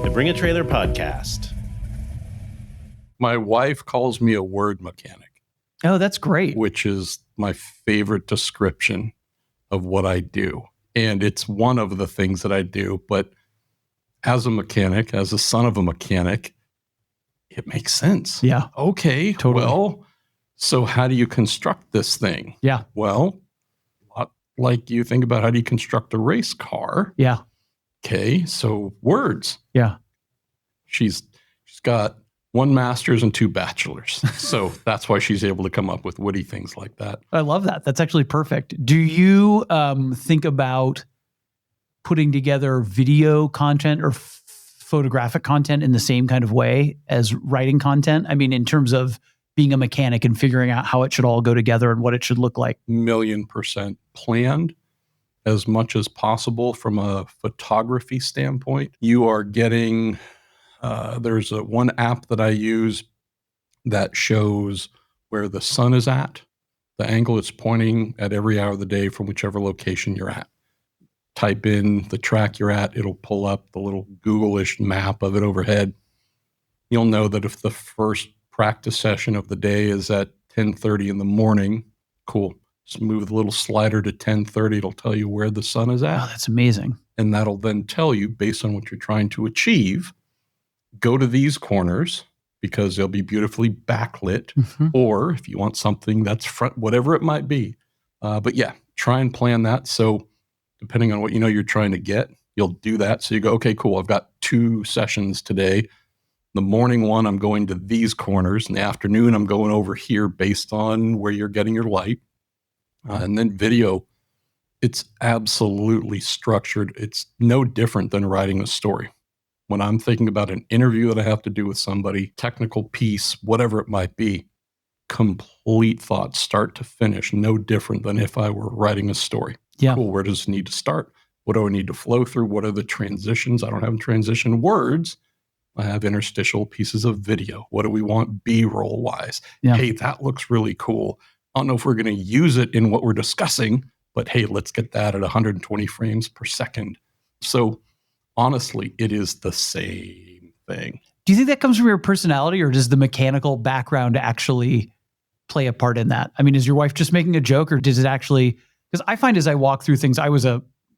The Bring a Trailer podcast. My wife calls me a word mechanic. Oh, that's great. Which is my favorite description of what I do. And it's one of the things that I do. But as a mechanic, as a son of a mechanic, it makes sense. Yeah. Okay. Totally. Well, so how do you construct this thing? Yeah. Well, a lot like you think about how do you construct a race car? Yeah. Okay. So words. Yeah. She's got 1 master's and 2 bachelors. So that's why she's able to come up with witty things like that. I love that. That's actually perfect. Do you think about putting together video content or photographic content in the same kind of way as writing content? I mean, in terms of being a mechanic and figuring out how it should all go together and what it should look like. 1,000,000% planned as much as possible from a photography standpoint. You are getting... there's one app that I use that shows where the sun is at, the angle it's pointing at every hour of the day from whichever location you're at. Type in the track you're at, it'll pull up the little Google-ish map of it overhead. You'll know that if the first practice session of the day is at 10:30 in the morning, cool. Just move the little slider to 10:30. It'll tell you where the sun is at. Oh, that's amazing. And that'll then tell you, based on what you're trying to achieve, go to these corners because they'll be beautifully backlit, or if you want something that's front, whatever it might be. But yeah, try and plan that. So depending on what you know you're trying to get, you'll do that. So you go, okay, cool. I've got 2 sessions today. The morning one, I'm going to these corners. In the afternoon, I'm going over here based on where you're getting your light. And then video, it's absolutely structured. It's no different than writing a story. When I'm thinking about an interview that I have to do with somebody, technical piece, whatever it might be, complete thought, start to finish, no different than if I were writing a story. Yeah. Cool, where does it need to start? What do I need to flow through? What are the transitions? I don't have transition words. I have interstitial pieces of video. What do we want B-roll wise? Yeah. Hey, that looks really cool. I don't know if we're going to use it in what we're discussing, but hey, let's get that at 120 frames per second. So honestly, it is the same thing. Do you think that comes from your personality, or does the mechanical background actually play a part in that? I mean, is your wife just making a joke, or does it actually... Because I find as I walk through things, I was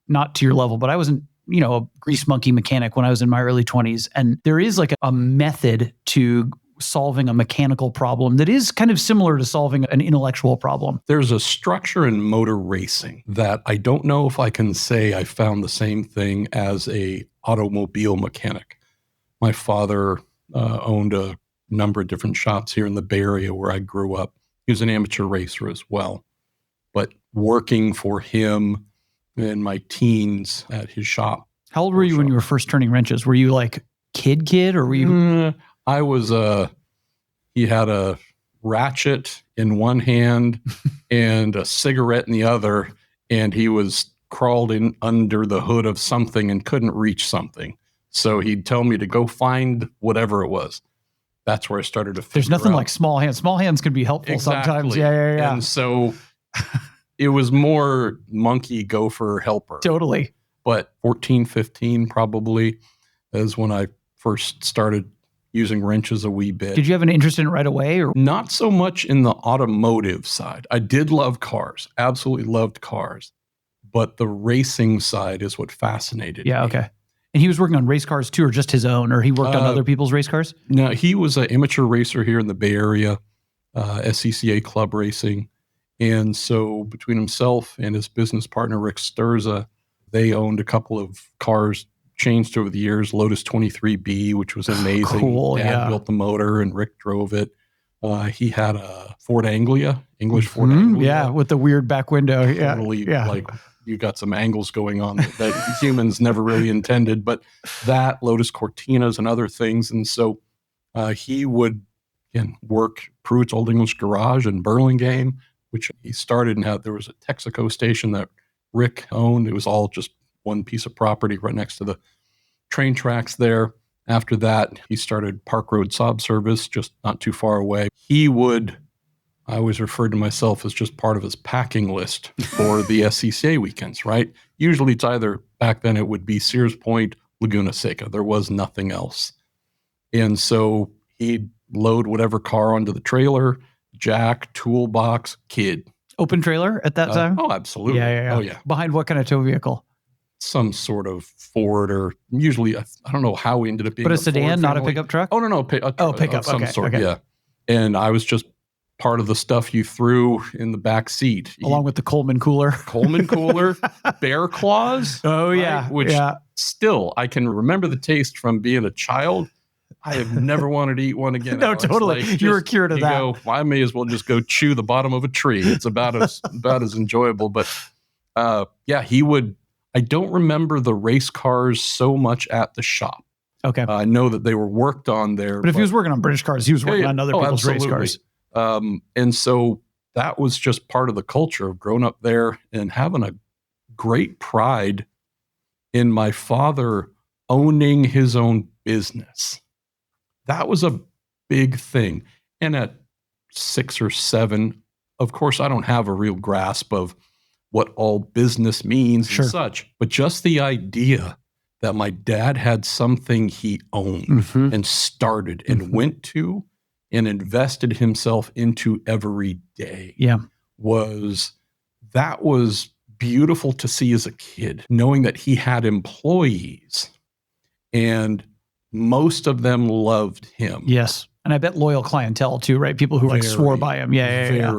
not to your level, but I wasn't, a grease monkey mechanic when I was in my early 20s. And there is like a method to solving a mechanical problem that is kind of similar to solving an intellectual problem. There's a structure in motor racing that I don't know if I can say I found the same thing as a automobile mechanic. My father owned a number of different shops here in the Bay Area where I grew up. He was an amateur racer as well. But working for him in my teens at his shop. How old were you when you were first turning wrenches? Were you like kid, or were you... I was he had a ratchet in one hand and a cigarette in the other, and he was crawled in under the hood of something and couldn't reach something. So he'd tell me to go find whatever it was. That's where I started to figure There's nothing out. like small hands. Small hands can be helpful sometimes. Yeah. And so it was more monkey gopher helper. Totally. But 14, 15 probably is when I first started using wrenches a wee bit. Did you have an interest in it right away? Or not so much in the automotive side. I did love cars, absolutely loved cars. But the racing side is what fascinated me. Yeah, okay. And he was working on race cars too, or just his own, or he worked on other people's race cars? No, he was an amateur racer here in the Bay Area, SCCA club racing. And so between himself and his business partner, Rick Sturza, they owned a couple of cars changed over the years. Lotus 23B, which was amazing. Cool, Dad built the motor and Rick drove it. He had a Ford Anglia, English Ford Anglia. Yeah, with the weird back window. Totally, like you got some angles going on that humans never really intended, but that, Lotus Cortinas and other things. And so he would, again, work Pruett's Old English Garage in Burlingame, which he started and had. There was a Texaco station that Rick owned. It was all just one piece of property right next to the train tracks there. After that, he started Park Road Sob Service, just not too far away. He would I always referred to myself as just part of his packing list for the SCCA weekends, right? Usually it's either, back then it would be Sears Point, Laguna Seca. There was nothing else. And so he'd load whatever car onto the trailer, jack, toolbox, kid. Open trailer at that time? Oh, absolutely. Yeah. Oh, yeah. Behind what kind of tow vehicle? Some sort of Ford, or usually, I don't know how we ended up being But a the sedan, Ford not a family. pickup truck? Oh, no. Pickup. Of some Okay, sort, okay. yeah. And I was just part of the stuff you threw in the back seat. Along with the Coleman cooler. Bear claws. Oh, right? yeah. Which still, I can remember the taste from being a child. I have never wanted to eat one again. No, Alex. totally. You were cured of that. Well, I may as well just go chew the bottom of a tree. It's about as enjoyable. But he would. I don't remember the race cars so much at the shop. Okay. I know that they were worked on there. But if he was working on British cars, he was working on other people's race cars. And so that was just part of the culture of growing up there and having a great pride in my father owning his own business. That was a big thing. And at 6 or 7, of course, I don't have a real grasp of what all business means and such, but just the idea that my dad had something he owned and started and went to and invested himself into every day was beautiful to see as a kid, knowing that he had employees and most of them loved him. Yes. And I bet loyal clientele too, right? People who swore by him. Yeah.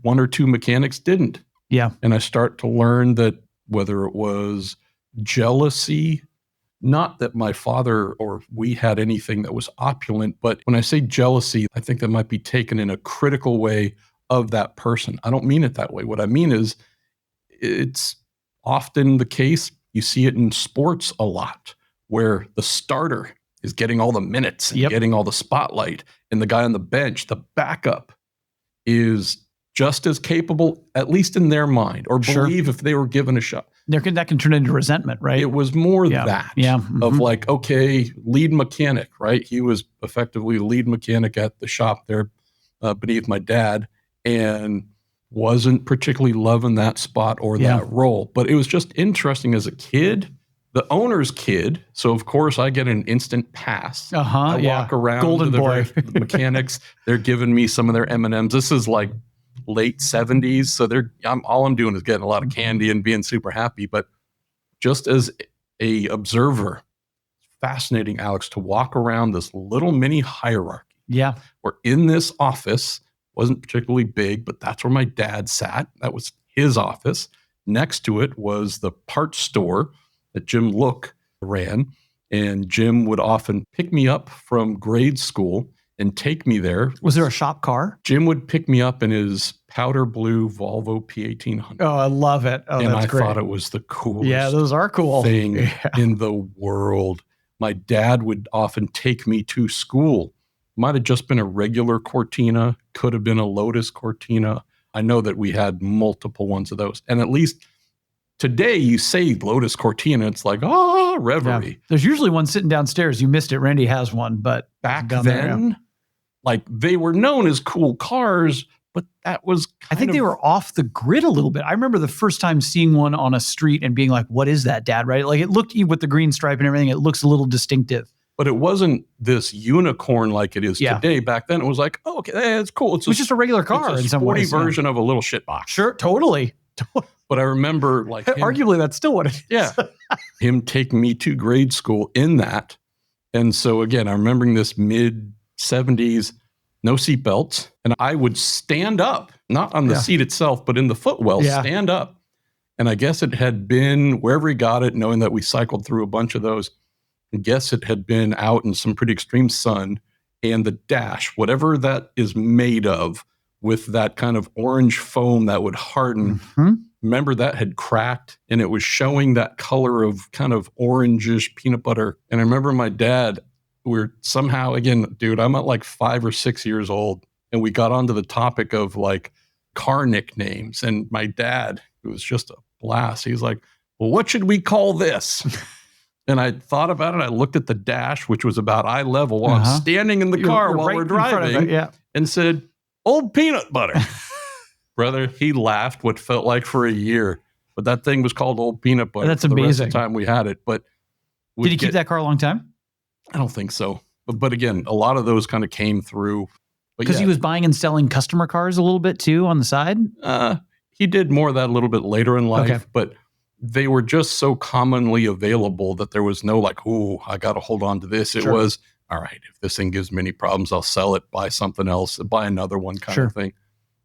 One or two mechanics didn't. Yeah. And I start to learn that whether it was jealousy, not that my father or we had anything that was opulent, but when I say jealousy, I think that might be taken in a critical way of that person. I don't mean it that way. What I mean is it's often the case, you see it in sports a lot, where the starter is getting all the minutes and getting all the spotlight, and the guy on the bench, the backup, is just as capable, at least in their mind, or believe if they were given a shot. That can turn into resentment, right? It was more that of like, okay, lead mechanic, right? He was effectively lead mechanic at the shop there beneath my dad, and wasn't particularly loving that spot or that role. But it was just interesting as a kid, the owner's kid. So of course I get an instant pass. I walk around Golden to boy. the mechanics. They're giving me some of their M&Ms. This is like late 70s. So all I'm doing is getting a lot of candy and being super happy. But just as a observer, fascinating, Alex, to walk around this little mini hierarchy. Yeah. We're in this office, wasn't particularly big, but that's where my dad sat. That was his office. Next to it was the parts store that Jim Look ran. And Jim would often pick me up from grade school and take me there. Was there a shop car? Jim would pick me up in his powder blue Volvo P1800. Oh, I love it. Oh, and that's great. I thought it was the coolest those are cool. thing in the world. My dad would often take me to school. Might have just been a regular Cortina, could have been a Lotus Cortina. I know that we had multiple ones of those. And at least today you say Lotus Cortina, it's like, reverie. Yeah. There's usually one sitting downstairs. You missed it. Randy has one, but back then, like they were known as cool cars, but that was I think they were off the grid a little bit. I remember the first time seeing one on a street and being like, what is that, Dad? Right? Like it looked, with the green stripe and everything, it looks a little distinctive. But it wasn't this unicorn like it is today. Back then, it was like, oh, okay, it's cool. It's just a regular car it's a in some sporty ways. version of a little shit box. Sure, totally. But I remember like arguably that's still what it is. Yeah. Him taking me to grade school in that. And so again, I'm remembering this mid-70s, no seatbelts. And I would stand up, not on the seat itself, but in the footwell, stand up. And I guess it had been wherever he got it, knowing that we cycled through a bunch of those. I guess it had been out in some pretty extreme sun, and the dash, whatever that is made of, with that kind of orange foam that would harden. Remember that had cracked and it was showing that color of kind of orangish peanut butter. And I remember my dad, we're somehow, again, dude, I'm at like 5 or 6 years old, and we got onto the topic of like car nicknames. And my dad, it was just a blast. He's like, well, what should we call this? And I thought about it. I looked at the dash, which was about eye level while I'm standing in the car while we're driving, and said, Old peanut butter. Brother, he laughed what felt like for a year. But that thing was called Old Peanut Butter. That's for the rest amazing. of the time we had it. But Did he keep that car a long time? I don't think so. But again, a lot of those kind of came through. Because he was buying and selling customer cars a little bit too on the side? He did more of that a little bit later in life. Okay. But they were just so commonly available that there was no like, oh, I got to hold on to this. It was, all right, if this thing gives me any problems, I'll sell it, buy something else, buy another one kind of thing.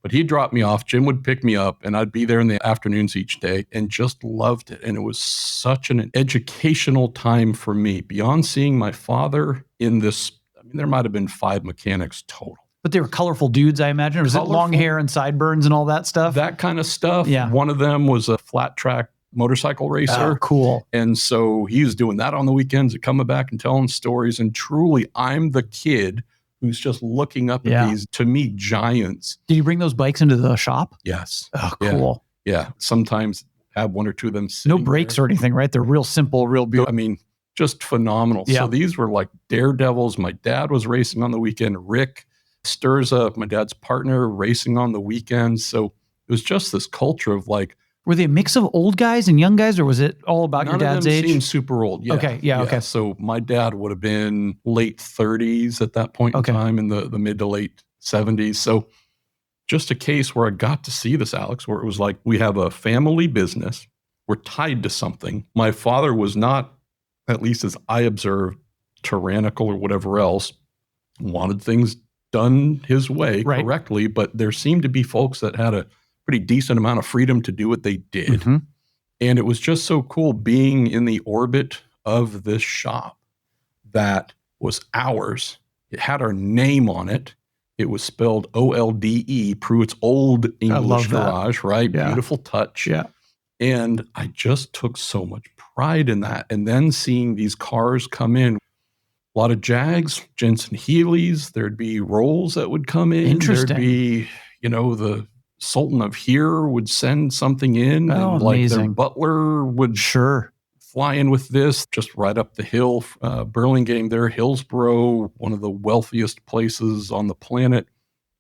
But he'd drop me off. Jim would pick me up, and I'd be there in the afternoons each day and just loved it. And it was such an educational time for me. Beyond seeing my father in this, I mean, there might have been 5 mechanics total. But they were colorful dudes, I imagine. Or was it long hair and sideburns and all that stuff? That kind of stuff. Yeah. One of them was a flat track motorcycle racer. Oh, cool. And so he was doing that on the weekends and coming back and telling stories. And truly, I'm the kid who's just looking up at these, to me, giants. Did you bring those bikes into the shop? Yes. Oh, cool. Yeah. Sometimes have one or two of them sitting No brakes or anything, right? They're real simple, real beautiful. I mean, just phenomenal. Yeah. So these were like daredevils. My dad was racing on the weekend. Rick Sturza, my dad's partner, racing on the weekends. So it was just this culture of like, were they a mix of old guys and young guys, or was it all about your dad's age? Seemed super old. Yeah. Okay. Yeah. Okay. So my dad would have been late 30s at that point in time, in the mid to late 70s. So just a case where I got to see this, Alex, where it was like, we have a family business. We're tied to something. My father was not, at least as I observed, tyrannical or whatever else, wanted things done his way correctly. But there seemed to be folks that had a pretty decent amount of freedom to do what they did. Mm-hmm. And it was just so cool being in the orbit of this shop that was ours. It had our name on it. It was spelled O-L-D-E, Pruett's Old English Garage, right? Yeah. Beautiful touch. Yeah. And I just took so much pride in that. And then seeing these cars come in, a lot of Jags, Jensen Healey's, there'd be Rolls that would come in. Interesting. There'd be, the Sultan of Here would send something in, and like their butler would fly in with this just right up the hill. Burlingame there, Hillsborough, one of the wealthiest places on the planet.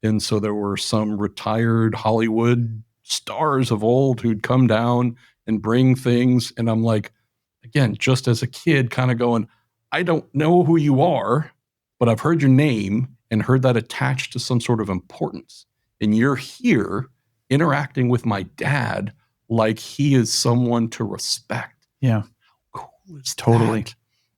And so there were some retired Hollywood stars of old who'd come down and bring things. And I'm like, again, just as a kid kind of going, I don't know who you are, but I've heard your name and heard that attached to some sort of importance. And you're here interacting with my dad like he is someone to respect. Yeah. How cool is that?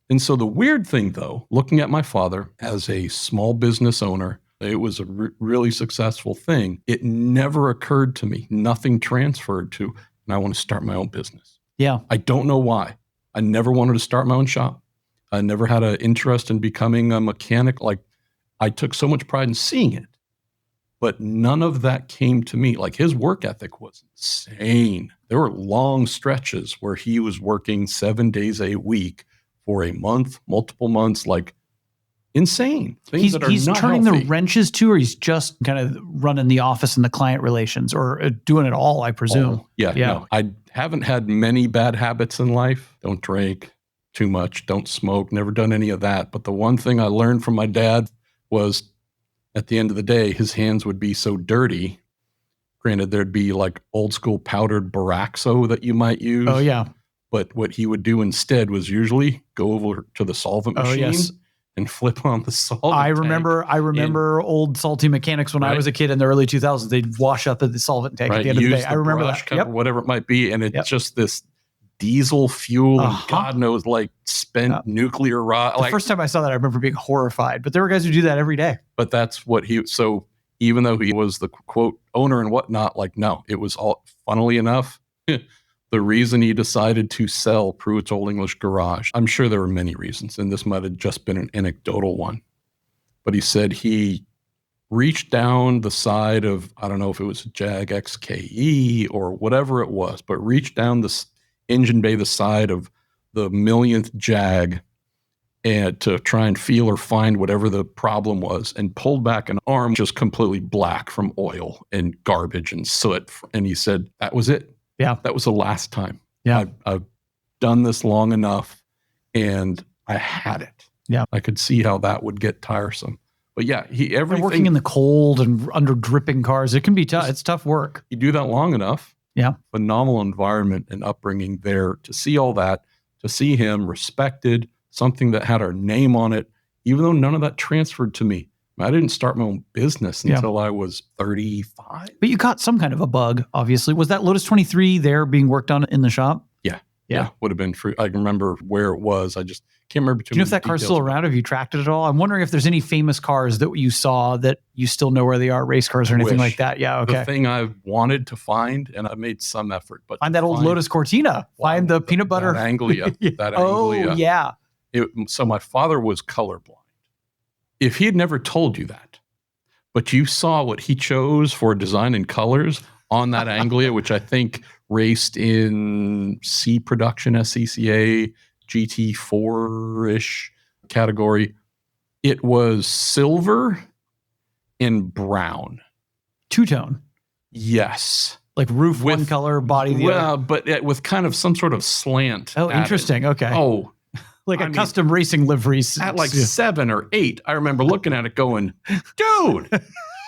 And so the weird thing, though, looking at my father as a small business owner, it was a really successful thing. It never occurred to me, nothing transferred to, and I want to start my own business. Yeah. I don't know why. I never wanted to start my own shop. I never had an interest in becoming a mechanic. Like, I took so much pride in seeing it. But none of that came to me. Like, his work ethic was insane. There were long stretches where he was working 7 days a week for a month, multiple months, like insane. Things that are he's not turning healthy. the wrenches too, or he's just kind of running the office and the client relations, or doing it all, I presume. Yeah. No, I haven't had many bad habits in life. Don't drink too much, don't smoke, never done any of that. But the one thing I learned from my dad was, at the end of the day, his hands would be so dirty. Granted, there'd be like old school powdered Boraxo that you might use. Oh, yeah. But what he would do instead was usually go over to the solvent machine and flip on the solvent. I remember old salty mechanics when I was a kid in the early 2000s. They'd wash up the solvent tank at the end of the day. I remember that. Whatever it might be. And it's just this diesel fuel and God knows, like spent nuclear rot. The first time I saw that, I remember being horrified. But there were guys who do that every day. But that's what so even though he was the quote owner and whatnot, like, no, it was all, funnily enough, the reason he decided to sell Pruett's Old English Garage. I'm sure there were many reasons, and this might have just been an anecdotal one. But he said he reached down the side of, I don't know if it was a Jag XKE or whatever it was, but reached down the engine bay, the side of the millionth Jag, and to try and feel or find whatever the problem was, and pulled back an arm just completely black from oil and garbage and soot. And he said, that was it. Yeah. That was the last time. Yeah. I've done this long enough and I had it. Yeah. I could see how that would get tiresome. But yeah, And everything. working in the cold and under dripping cars, it can be tough. It's tough work. You do that long enough. Yeah. Phenomenal environment and upbringing there to see all that, to see him respected, something that had our name on it, even though none of that transferred to me. I didn't start my own business until I was 35. But you caught some kind of a bug, obviously. Was that Lotus 23 there being worked on in the shop? Yeah. Would have been free. I can remember where it was. I just can't remember too Do you know many if that car's details still around? Have you tracked it at all? I'm wondering if there's any famous cars that you saw that you still know where they are, race cars or anything like that. Yeah, okay. The thing I wanted to find, and I made some effort, but find that old Lotus Cortina. Find the peanut butter. That Anglia. That Anglia. Oh, yeah. So my father was colorblind. If he had never told you that, but you saw what he chose for design and colors on that Anglia, which I think raced in C production SCCA GT4-ish category. It was silver and brown. Two-tone. Yes. Like roof one color, body the other. But with kind of some sort of slant. Oh, interesting. Okay. Oh. Like custom racing livery. At like 7 or 8, I remember looking at it going, dude,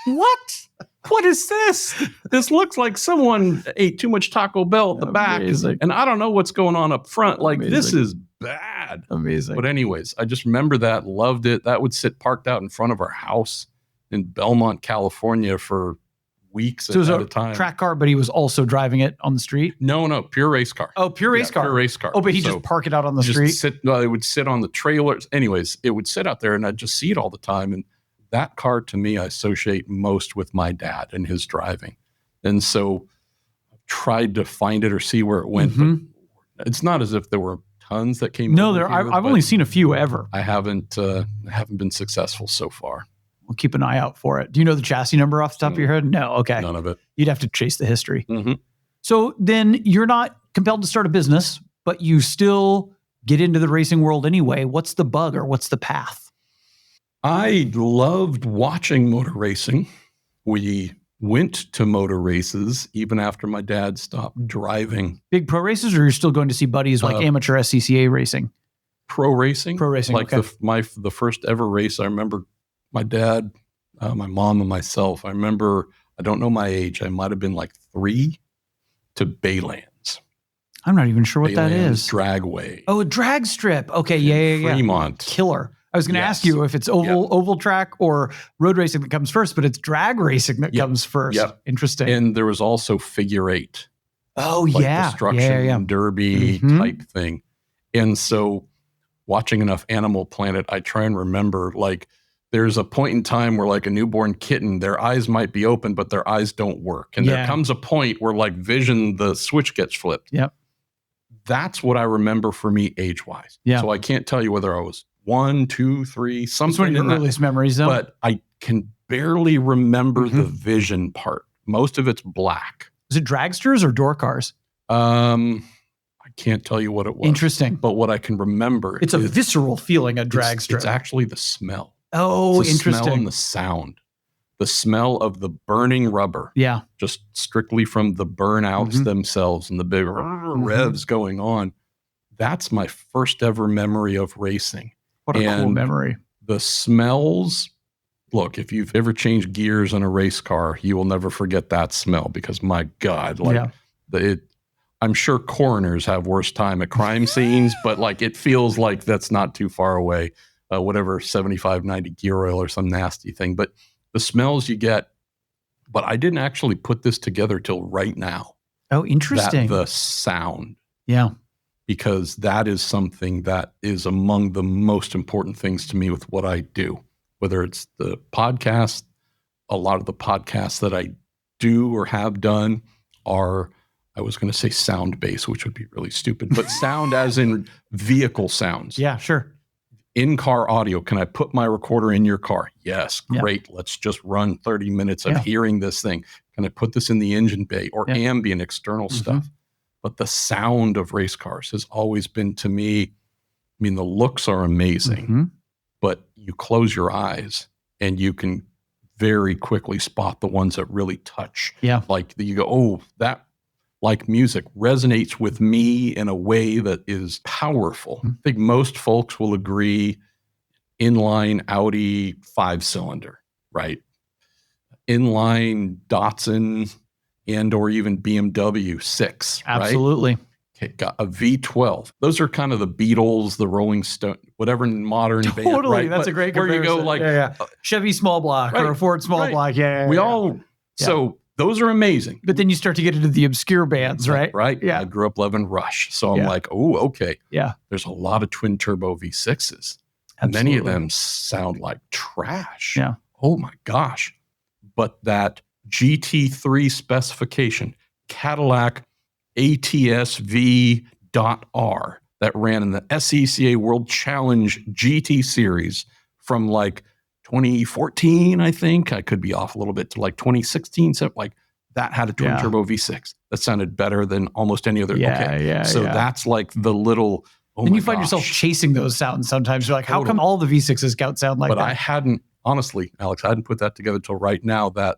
what? What is this? This looks like someone ate too much Taco Bell at the back. And I don't know what's going on up front. Like, this is bad. Amazing. But anyways, I just remember that, loved it. That would sit parked out in front of our house in Belmont, California for weeks at a time. Track car, but he was also driving it on the street? No, pure race car. Oh, pure race car. Pure race car. Oh, but he just park it out on the street? It would sit on the trailers. Anyways, it would sit out there and I'd just see it all the time. And that car to me, I associate most with my dad and his driving. And so I tried to find it or see where it went, but it's not as if there were tons that came. No, I've only seen a few ever. I haven't been successful so far. We'll keep an eye out for it. Do you know the chassis number off the top of your head? No. Okay. None of it. You'd have to chase the history. So then you're not compelled to start a business, but you still get into the racing world anyway. What's the bug or what's the path? I loved watching motor racing. We went to motor races even after my dad stopped driving. Big pro races, or you're still going to see buddies like amateur SCCA racing? Pro racing. Pro racing, like the first ever race. I remember my dad, my mom, and myself. I remember, I don't know my age. I might have been like 3 to Baylands. I'm not even sure what that is. Dragway. Oh, a drag strip. Okay, yeah. Fremont. Killer. I was going to ask you if it's oval track or road racing that comes first, but it's drag racing that comes first. Yep. Interesting. And there was also figure 8. Oh, like destruction derby type thing. And so watching enough Animal Planet, I try and remember, like, there's a point in time where, like, a newborn kitten, their eyes might be open, but their eyes don't work. And there comes a point where, like, vision, the switch gets flipped. Yep. That's what I remember for me age-wise. Yeah. So I can't tell you whether I was 1, 2, 3, something. It's one of your earliest memories, though. But I can barely remember the vision part. Most of it's black. Is it dragsters or door cars? I can't tell you what it was. Interesting. But what I can remember, it's a visceral feeling, a dragster. It's actually the smell. Oh, it's the interesting. Smell and the sound. The smell of the burning rubber. Yeah. Just strictly from the burnouts themselves and the big revs going on. That's my first ever memory of racing. What a cool memory. The smells. Look, if you've ever changed gears in a race car, you will never forget that smell because, my God, I'm sure coroners have worse time at crime scenes, but like it feels like that's not too far away. Whatever 75, 90 gear oil or some nasty thing. But the smells you get, but I didn't actually put this together till right now. Oh, interesting. The sound. Yeah. Because that is something that is among the most important things to me with what I do. Whether it's the podcast, a lot of the podcasts that I do or have done are, I was going to say sound-based, which would be really stupid, but sound as in vehicle sounds. Yeah, sure. In-car audio. Can I put my recorder in your car? Yes, great. Yeah. Let's just run 30 minutes of hearing this thing. Can I put this in the engine bay or ambient external stuff? But the sound of race cars has always been, to me, I mean, the looks are amazing, but you close your eyes and you can very quickly spot the ones that really touch. Yeah. Like you go, oh, that, like music, resonates with me in a way that is powerful. I think most folks will agree inline Audi 5-cylinder, right? Inline Datsun and or even BMW 6, Absolutely. Right? Okay, got a V12. Those are kind of the Beatles, the Rolling Stone, whatever modern band. Totally, Right? that's But a great where comparison. you go like Chevy small block or a Ford small block. We all so those are amazing. But then you start to get into the obscure bands, right? Right. Yeah. I grew up loving Rush, so I'm like, oh, okay. Yeah. There's a lot of twin turbo V6s. Absolutely. Many of them sound like trash. Yeah. Oh my gosh. But that GT3 specification, Cadillac ATS-V.R that ran in the SECA World Challenge GT Series from like 2014, I think. I could be off a little bit to like 2016. So like that had a twin turbo V6 that sounded better than almost any other. So that's like the little. Oh, and you find yourself chasing those sounds sometimes. You're like, how come all the V6s sound like that? But I hadn't, honestly, Alex, I hadn't put that together till right now that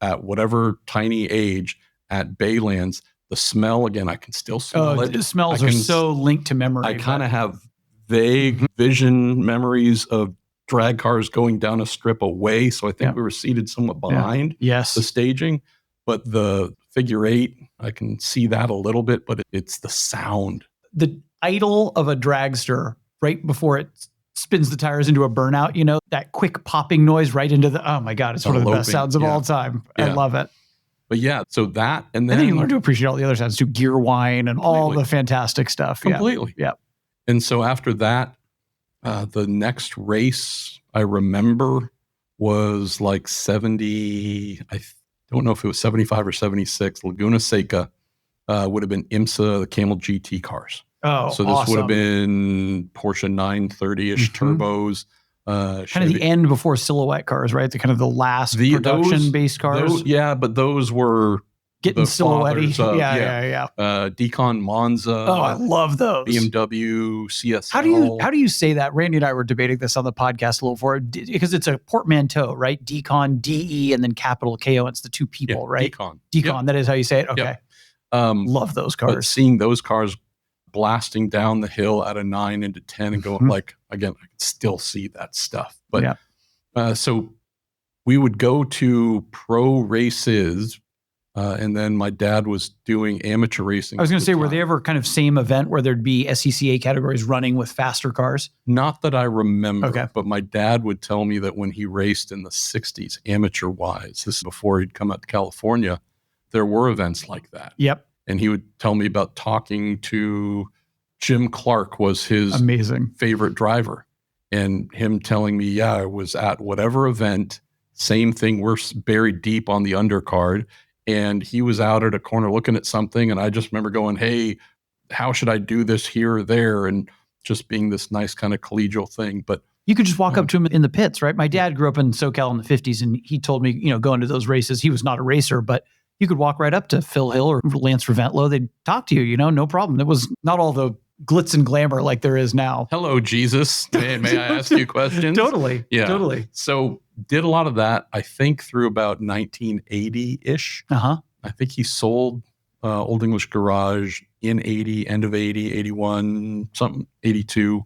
at whatever tiny age at Baylands, the smell, again, I can still smell it. The smells are so linked to memory. I kind of have vague vision memories of drag cars going down a strip away. So I think we were seated somewhat behind the staging. But the figure 8, I can see that a little bit, but it's the sound. The idle of a dragster right before it spins the tires into a burnout, you know, that quick popping noise right into the, oh my God, it's one of the best sounds of all time. I love it. But yeah, so that, and then you learn to appreciate all the other sounds too, gear whine and all the fantastic stuff. Completely. Yeah. And so after that, the next race I remember was like 70, I don't know if it was 75 or 76, Laguna Seca would have been IMSA, the Camel GT cars. Oh, so this would have been Porsche 930-ish turbos. Kind of the end before silhouette cars, right? The kind of the last production-based cars. But those were getting silhouette-y. Decon Monza. Oh, I love those. BMW CSL. How do you say that? Randy and I were debating this on the podcast a little before, because it's a portmanteau, right? Decon, DE, and then capital KO. It's the two people, right? Decon. Decon. That is how you say it. Okay. Yep. Love those cars. But seeing those cars blasting down the hill at a 9 into 10 and going like, again, I can still see that stuff. But so we would go to pro races, and then my dad was doing amateur racing. I was going to say, were they ever kind of same event where there'd be SCCA categories running with faster cars? Not that I remember, but my dad would tell me that when he raced in the 60s, amateur wise, this is before he'd come out to California, there were events like that. Yep. And he would tell me about talking to Jim Clark, was his favorite driver, and him telling me, I was at whatever event, same thing. We're buried deep on the undercard, and he was out at a corner looking at something. And I just remember going, hey, how should I do this here or there? And just being this nice kind of collegial thing. But you could just walk up to him in the pits, right? My dad grew up in SoCal in the 50s, and he told me, going to those races, he was not a racer, but you could walk right up to Phil Hill or Lance Reventlow. They'd talk to you, no problem. It was not all the glitz and glamour like there is now. Hello, Jesus. May I ask you questions? Totally. Yeah. Totally. So did a lot of that, I think, through about 1980-ish. Uh-huh. I think he sold Old English Garage in 80, end of 80, 81, something, 82.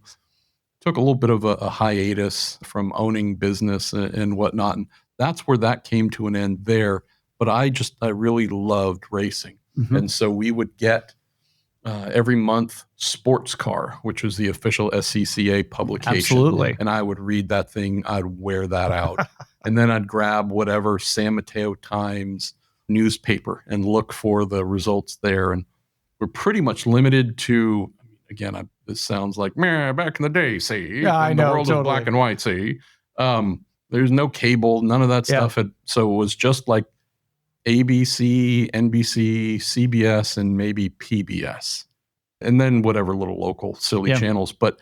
Took a little bit of a hiatus from owning business and whatnot. And that's where that came to an end there. But I really loved racing. Mm-hmm. And so we would get every month Sports Car, which was the official SCCA publication. Absolutely. And I would read that thing. I'd wear that out. And then I'd grab whatever San Mateo Times newspaper and look for the results there. And we're pretty much limited to, again, this sounds like, back in the day, see? Yeah, I know. The world is black and white, see? There's no cable. None of that stuff. So it was just like ABC, NBC, CBS, and maybe PBS. And then whatever little local silly channels. But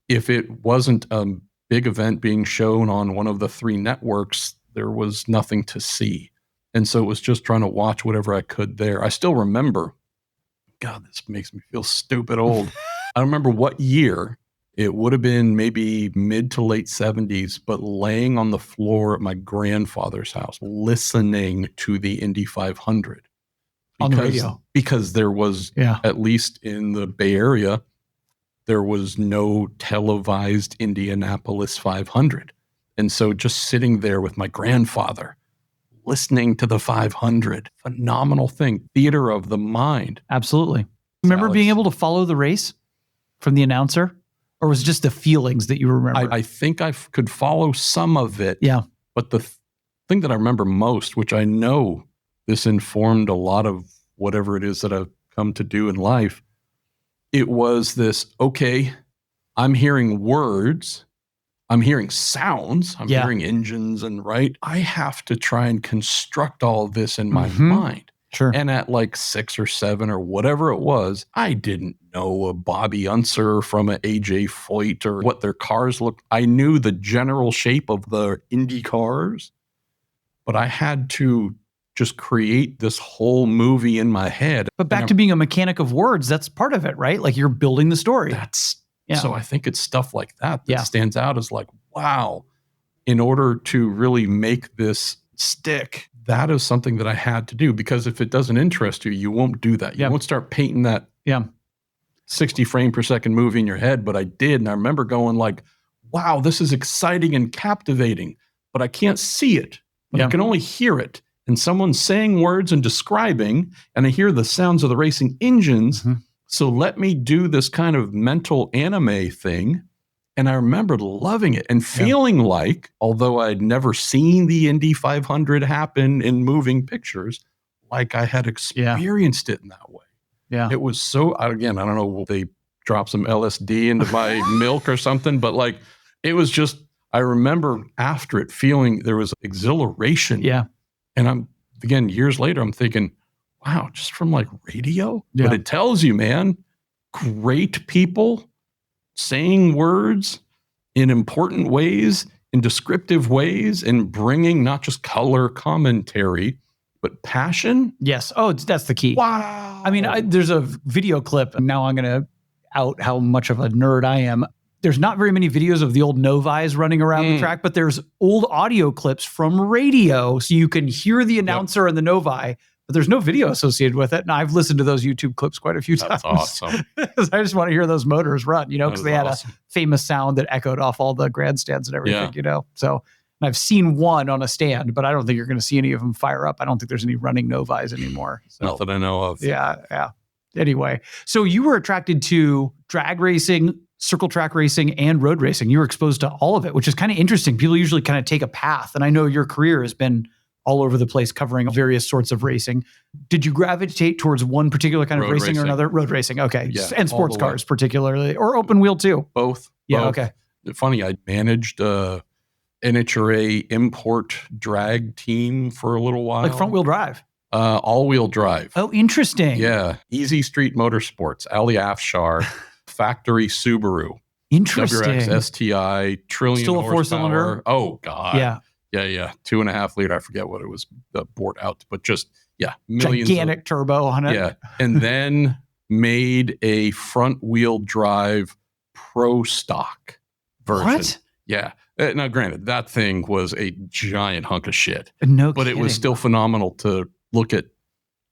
if it wasn't a big event being shown on one of the 3 networks, there was nothing to see. And so it was just trying to watch whatever I could there. I still remember, God, this makes me feel stupid old. I don't remember what year. It would have been maybe mid to late 70s, but laying on the floor at my grandfather's house, listening to the Indy 500. On the radio. Because there was, at least in the Bay Area, there was no televised Indianapolis 500. And so just sitting there with my grandfather, listening to the 500, phenomenal thing, theater of the mind. Absolutely. Remember Alex, being able to follow the race from the announcer? Or was it just the feelings that you remember? I think I could follow some of it. Yeah. But the thing that I remember most, which I know this informed a lot of whatever it is that I've come to do in life, it was this, okay, I'm hearing words, I'm hearing sounds, I'm hearing engines, and I have to try and construct all of this in my mind. Sure. And at like 6 or 7 or whatever it was, I didn't know a Bobby Unser from an AJ Foyt or what their cars looked. I knew the general shape of the Indy cars, but I had to just create this whole movie in my head. But back to being a mechanic of words, that's part of it, right? Like you're building the story. So I think it's stuff like that stands out as like, wow, in order to really make this stick, that is something that I had to do, because if it doesn't interest you, you won't do that. You won't start painting that 60 frame per second movie in your head. But I did. And I remember going like, wow, this is exciting and captivating, but I can't see it, but I can only hear it. And someone's saying words and describing, and I hear the sounds of the racing engines. So let me do this kind of mental anime thing. And I remember loving it and feeling like, although I'd never seen the Indy 500 happen in moving pictures, like I had experienced it in that way. Yeah. It was so, again, I don't know, will they drop some LSD into my milk or something, but like, it was just, I remember after it feeling there was exhilaration. Yeah. And again, years later, I'm thinking, wow, just from like radio? Yeah. But it tells you, man, great people saying words in important ways, in descriptive ways, and bringing not just color commentary, but passion. Yes. Oh, that's the key. Wow. I mean, there's a video clip, and now I'm going to out how much of a nerd I am. There's not very many videos of the old Novis running around the track, but there's old audio clips from radio, so you can hear the announcer and the Novi, but there's no video associated with it. And I've listened to those YouTube clips quite a few times. That's awesome. I just want to hear those motors run, because they had a famous sound that echoed off all the grandstands and everything, So and I've seen one on a stand, but I don't think you're going to see any of them fire up. I don't think there's any running Novis anymore. So, not that I know of. Yeah. Anyway, so you were attracted to drag racing, circle track racing, and road racing. You were exposed to all of it, which is kind of interesting. People usually kind of take a path. And I know your career has been all over the place covering various sorts of racing. Did you gravitate towards one particuah kind of racing or another? Road racing. Okay. Yeah, and sports cars particularly, or open wheel too? Both. Yeah. Okay. Funny. I managed NHRA import drag team for a little while. Like front wheel drive? All-wheel drive. Oh, interesting. Yeah. Easy Street Motorsports, Ali Afshar, factory Subaru. Interesting. WRX STI, trillion Still a horsepower. 4-cylinder? Oh, God. Yeah. Yeah. 2.5 liter. I forget what it was bought out, but just, millions. Gigantic turbo on it. Yeah. And then made a front wheel drive pro stock version. What? Yeah. Now, granted, that thing was a giant hunk of shit. No But kidding. it was still phenomenal to look at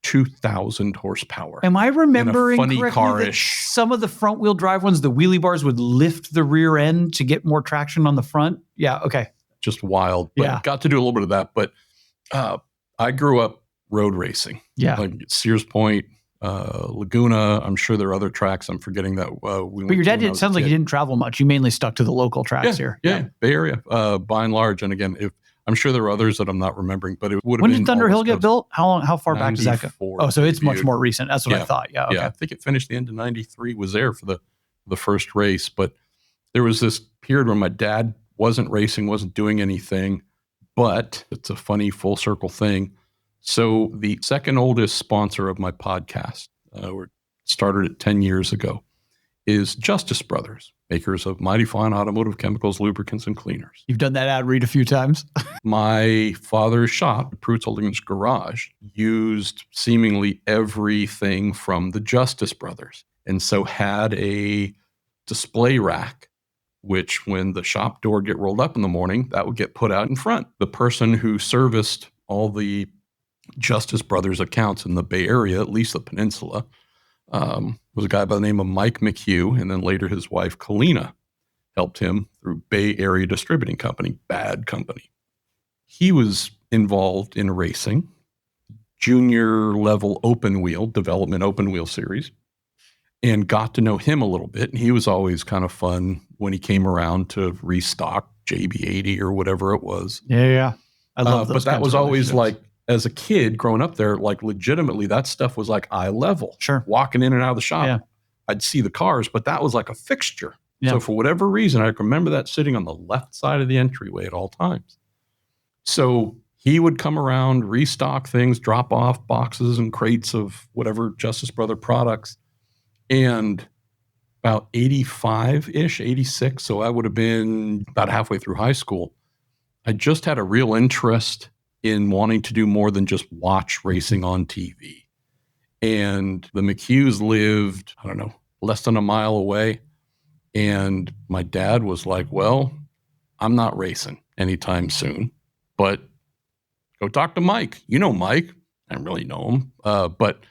2,000 horsepower. Am I remembering funny correctly car-ish. that some of the front wheel drive ones, the wheelie bars would lift the rear end to get more traction on the front? Yeah. Okay. Just wild. But got to do a little bit of that. But I grew up road racing. Yeah. Like Sears Point, Laguna. I'm sure there are other tracks. I'm forgetting that. But your dad sounds like he didn't travel much. You mainly stuck to the local tracks here. Yeah. Bay Area, by and large. And again, I'm sure there are others that I'm not remembering, but it would have been. When did Thunder Hill get built? How far back does that go? 94. Oh, so it's much more recent. That's what I thought. Yeah. Okay. Yeah. I think it finished the end of 93, was there for the first race. But there was this period where my dad wasn't racing, wasn't doing anything, but it's a funny full circle thing. So the second oldest sponsor of my podcast, started it 10 years ago, is Justice Brothers, makers of mighty fine automotive chemicals, lubricants, and cleaners. You've done that ad read a few times. My father's shop, Pruett's Holdings Garage, used seemingly everything from the Justice Brothers, and so had a display rack, which when the shop door get rolled up in the morning, that would get put out in front. The person who serviced all the Justice Brothers accounts in the Bay Area, at least the peninsula, was a guy by the name of Mike McHugh, and then later his wife, Kalina, helped him through Bay Area Distributing Company, bad company. He was involved in racing, junior level open wheel, development open wheel series, and got to know him a little bit. And he was always kind of fun when he came around to restock JB80 or whatever it was. Yeah. I love those. But that was always like, as a kid growing up there, like legitimately that stuff was like eye level. Sure. Walking in and out of the shop, Yeah. I'd see the cars, but that was like a fixture. Yeah. So for whatever reason, I remember that sitting on the left side of the entryway at all times. So he would come around, restock things, drop off boxes and crates of whatever Justice Brother products. And about 85-ish, 86, so I would have been about halfway through high school, I just had a real interest in wanting to do more than just watch racing on TV. And the McHughes lived, I don't know, less than a mile away. And my dad was like, well, I'm not racing anytime soon, but go talk to Mike. You know Mike. I don't really know him, but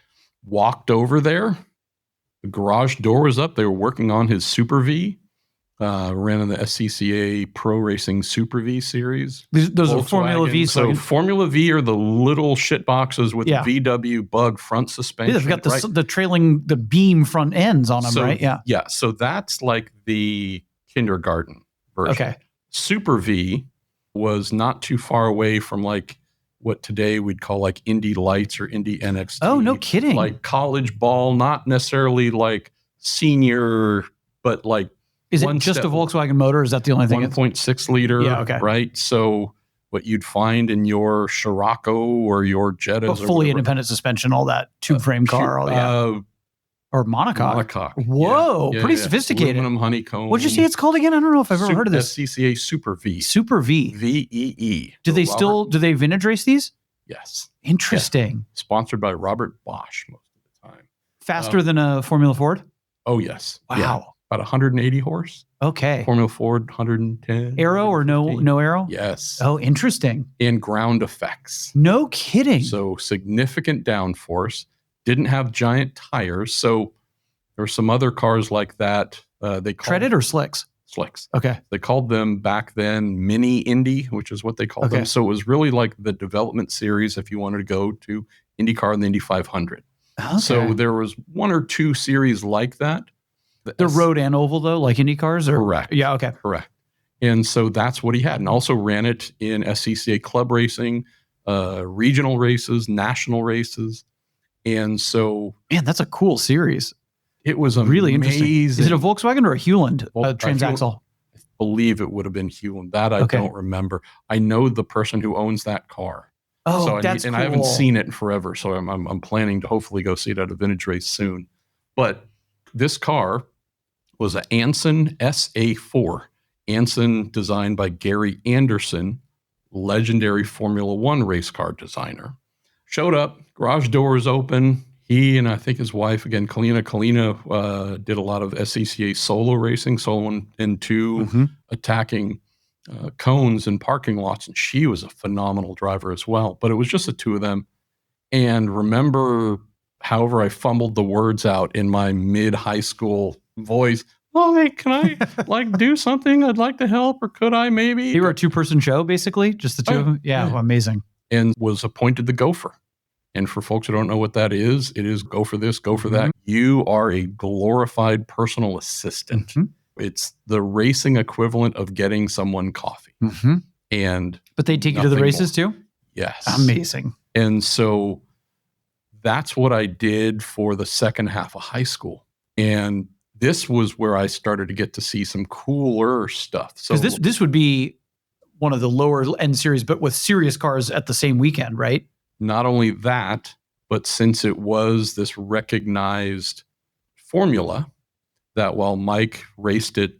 walked over there. The garage door was up. They were working on his Super V. Ran in the SCCA Pro Racing Super V series. Those are Formula V. So Formula V are the little shit boxes with Yeah. VW bug front suspension. Yeah, they've got the trailing, the beam front ends on them, So, right? Yeah. Yeah. So that's like the kindergarten version. Okay. Super V was not too far away from like what today we'd call like Indy Lights or Indy NXT. Oh, no kidding. Like college ball, not necessarily like senior, but like, Is it just a Volkswagen motor? Is that the only thing? 1.6 liter, Yeah, okay. right? So what you'd find in your Scirocco or your Jetta, Fully independent suspension, all that tube frame car, or monocoque. Monocoque. Whoa, Yeah, pretty yeah. sophisticated. Aluminum honeycomb. What'd you say it's called again? I don't know if I've ever heard of this. SCCA Super V. Super V. VEE. Do they vintage race these? Yes. Interesting. Sponsored by Robert Bosch most of the time. Faster than a Formula Ford? Oh, yes. Wow. Yeah. About 180 horse. Okay. Formula Ford, 110. Aero or no aero? Yes. Oh, interesting. And ground effects. No kidding. So significant downforce. Didn't have giant tires. So there were some other cars like that. They called Treaded or slicks? Slicks. Okay. They called them back then Mini Indy, which is what they called them. So it was really like the development series if you wanted to go to IndyCar and the Indy 500. Okay. So there was one or two series like that. The road and oval, though, like Indy cars? Or? Correct. Yeah, okay. Correct. And so that's what he had. And also ran it in SCCA club racing, regional races, national races. And so... Man, that's a cool series. It was really amazing. interesting. Is it a Volkswagen or a Hewland transaxle? I believe it would have been Hewland. That I don't remember. I know the person who owns that car. Oh, so that's cool. I haven't seen it in forever. So I'm planning to hopefully go see it at a vintage race soon. But this car was an Anson SA4. Anson, designed by Gary Anderson, legendary Formula One race car designer. Showed up, garage doors open. He and I think his wife, again, Kalina did a lot of SCCA solo racing, solo and two, attacking cones in parking lots. And she was a phenomenal driver as well. But it was just the two of them. And remember, however, I fumbled the words out in my mid-high school voice. Oh, hey, can I do something? I'd like to help, or could I maybe? You were a two-person show, basically, just the two of them. Yeah, well, amazing. And was appointed the gopher. And for folks who don't know what that is, it is go for this, go for that. You are a glorified personal assistant. It's the racing equivalent of getting someone coffee. But they take you to the races too? Yes. Amazing. And so that's what I did for the second half of high school. And this was where I started to get to see some cooler stuff. So this would be one of the lower end series, but with serious cars at the same weekend, right? Not only that, but since it was this recognized formula that while Mike raced it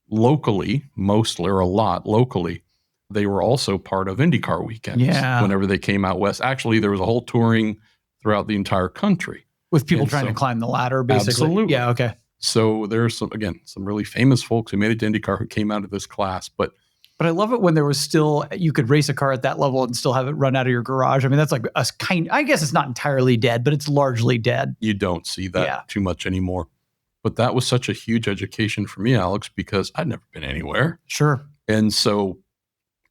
locally, mostly or a lot locally, they were also part of IndyCar weekends whenever they came out west. Actually, there was a whole touring throughout the entire country. With people trying to climb the ladder, basically. Absolutely. Yeah, okay. So there's some really famous folks who made it to IndyCar who came out of this class. But But I love it when there was still, you could race a car at that level and still have it run out of your garage. I mean, that's like I guess it's not entirely dead, but it's largely dead. You don't see that too much anymore. But that was such a huge education for me, Alex, because I'd never been anywhere. Sure. And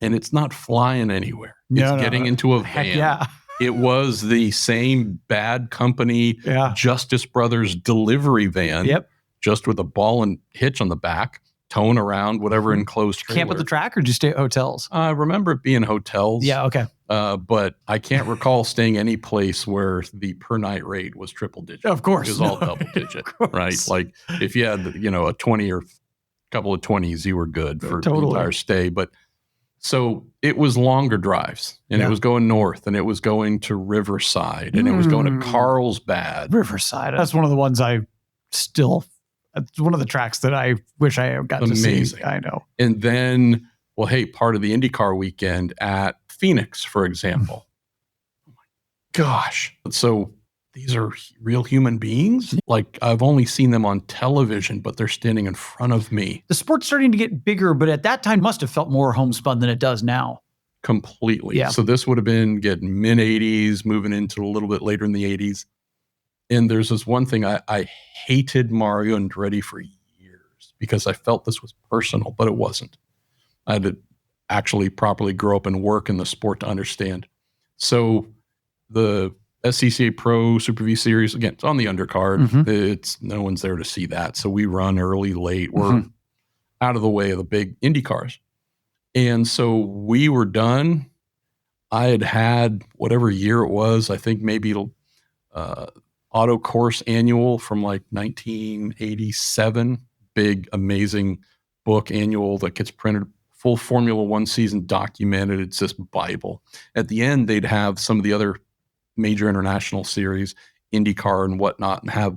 it's not flying anywhere. It's getting into a van. Heck yeah. It was the same Bad Company Justice Brothers delivery van, just with a ball and hitch on the back, towing around whatever enclosed trailer. Camp at the track or just stay at hotels? I remember it being hotels. Yeah, okay. But I can't recall staying any place where the per night rate was triple digit. Of course. It was all double digit, right? Like if you had, a 20 or couple of 20s, you were good for the entire stay. But so it was longer drives, and it was going north, and it was going to Riverside, and it was going to Carlsbad. Riverside. That's one of the ones it's one of the tracks that I wish I got to see. I know. And then, well, hey, part of the IndyCar weekend at Phoenix, for example. Oh my gosh. So these are real human beings? Like, I've only seen them on television, but they're standing in front of me. The sport's starting to get bigger, but at that time must have felt more homespun than it does now. Completely. Yeah. So this would have been getting mid-'80s, moving into a little bit later in the '80s. And there's this one thing, I hated Mario Andretti for years because I felt this was personal, but it wasn't. I had to actually properly grow up and work in the sport to understand. So the SCCA Pro Super V Series, again, it's on the undercard. Mm-hmm. It's no one's there to see that. So we run early, late. We're out of the way of the big Indy cars. And so we were done. I had whatever year it was. I think maybe it'll Auto Course Annual from like 1987. Big, amazing book annual that gets printed. Full Formula One season documented. It's this Bible. At the end, they'd have some of the other major international series, IndyCar and whatnot, and have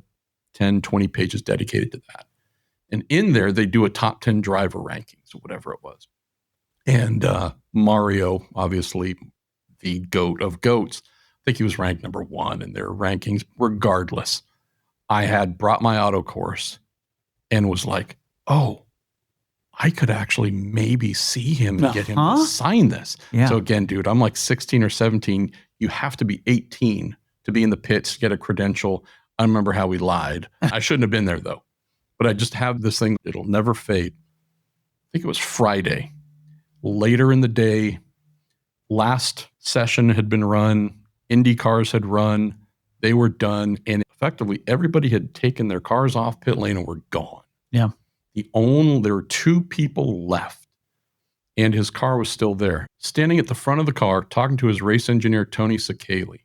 10, 20 pages dedicated to that. And in there, they do a top 10 driver rankings or whatever it was. And Mario, obviously the GOAT of GOATs, I think he was ranked number 1 in their rankings. Regardless, I had brought my auto course and was like, oh, I could actually maybe see him and get him to sign this. Yeah. So again, dude, I'm like 16 or 17. You have to be 18 to be in the pits, to get a credential. I remember how we lied. I shouldn't have been there though. But I just have this thing, it'll never fade. I think it was Friday. Later in the day, last session had been run. Indy cars had run. They were done. And effectively, everybody had taken their cars off pit lane and were gone. Yeah. There were 2 people left, and his car was still there. Standing at the front of the car, talking to his race engineer, Tony Sakali.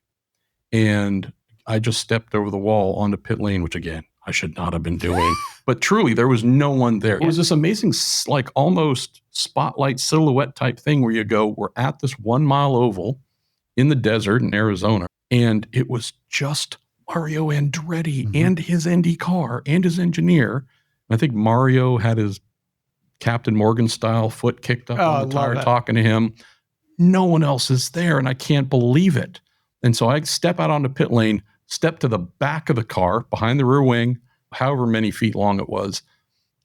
And I just stepped over the wall onto pit lane, which again, I should not have been doing. But truly, there was no one there. It was this amazing, like almost spotlight silhouette type thing where you go, we're at this 1 mile oval in the desert in Arizona, and it was just Mario Andretti and his Indy car and his engineer. I think Mario had his Captain Morgan style foot kicked up on the tire talking to him. No one else is there, and I can't believe it. And so I step out onto pit lane, step to the back of the car, behind the rear wing, however many feet long it was,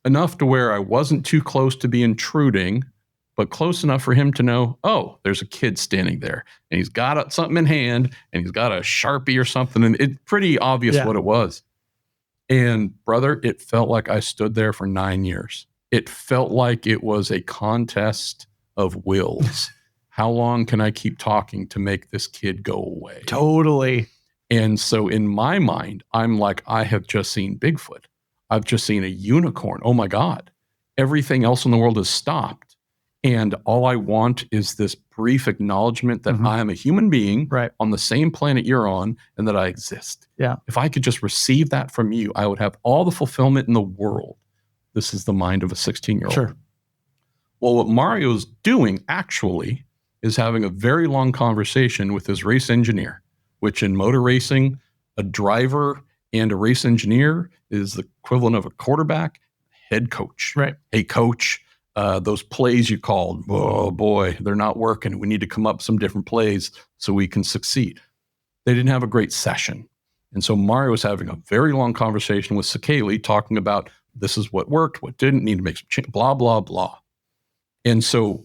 enough to where I wasn't too close to be intruding, but close enough for him to know, oh, there's a kid standing there, and he's got something in hand, and he's got a Sharpie or something, and it's pretty obvious what it was. And brother, it felt like I stood there for 9 years. It felt like it was a contest of wills. How long can I keep talking to make this kid go away? Totally. And so in my mind, I'm like, I have just seen Bigfoot. I've just seen a unicorn. Oh my God. Everything else in the world has stopped. And all I want is this brief acknowledgement that I am a human being on the same planet you're on and that I exist. Yeah. If I could just receive that from you, I would have all the fulfillment in the world. This is the mind of a 16-year-old. Sure. Well, what Mario's doing actually is having a very long conversation with his race engineer, which in motor racing, a driver and a race engineer is the equivalent of a quarterback, head coach. Right. Hey, coach, those plays you called, oh boy, they're not working. We need to come up with some different plays so we can succeed. They didn't have a great session. And so Mario was having a very long conversation with Sakali talking about this is what worked, what didn't, need to make some change, blah, blah, blah. And so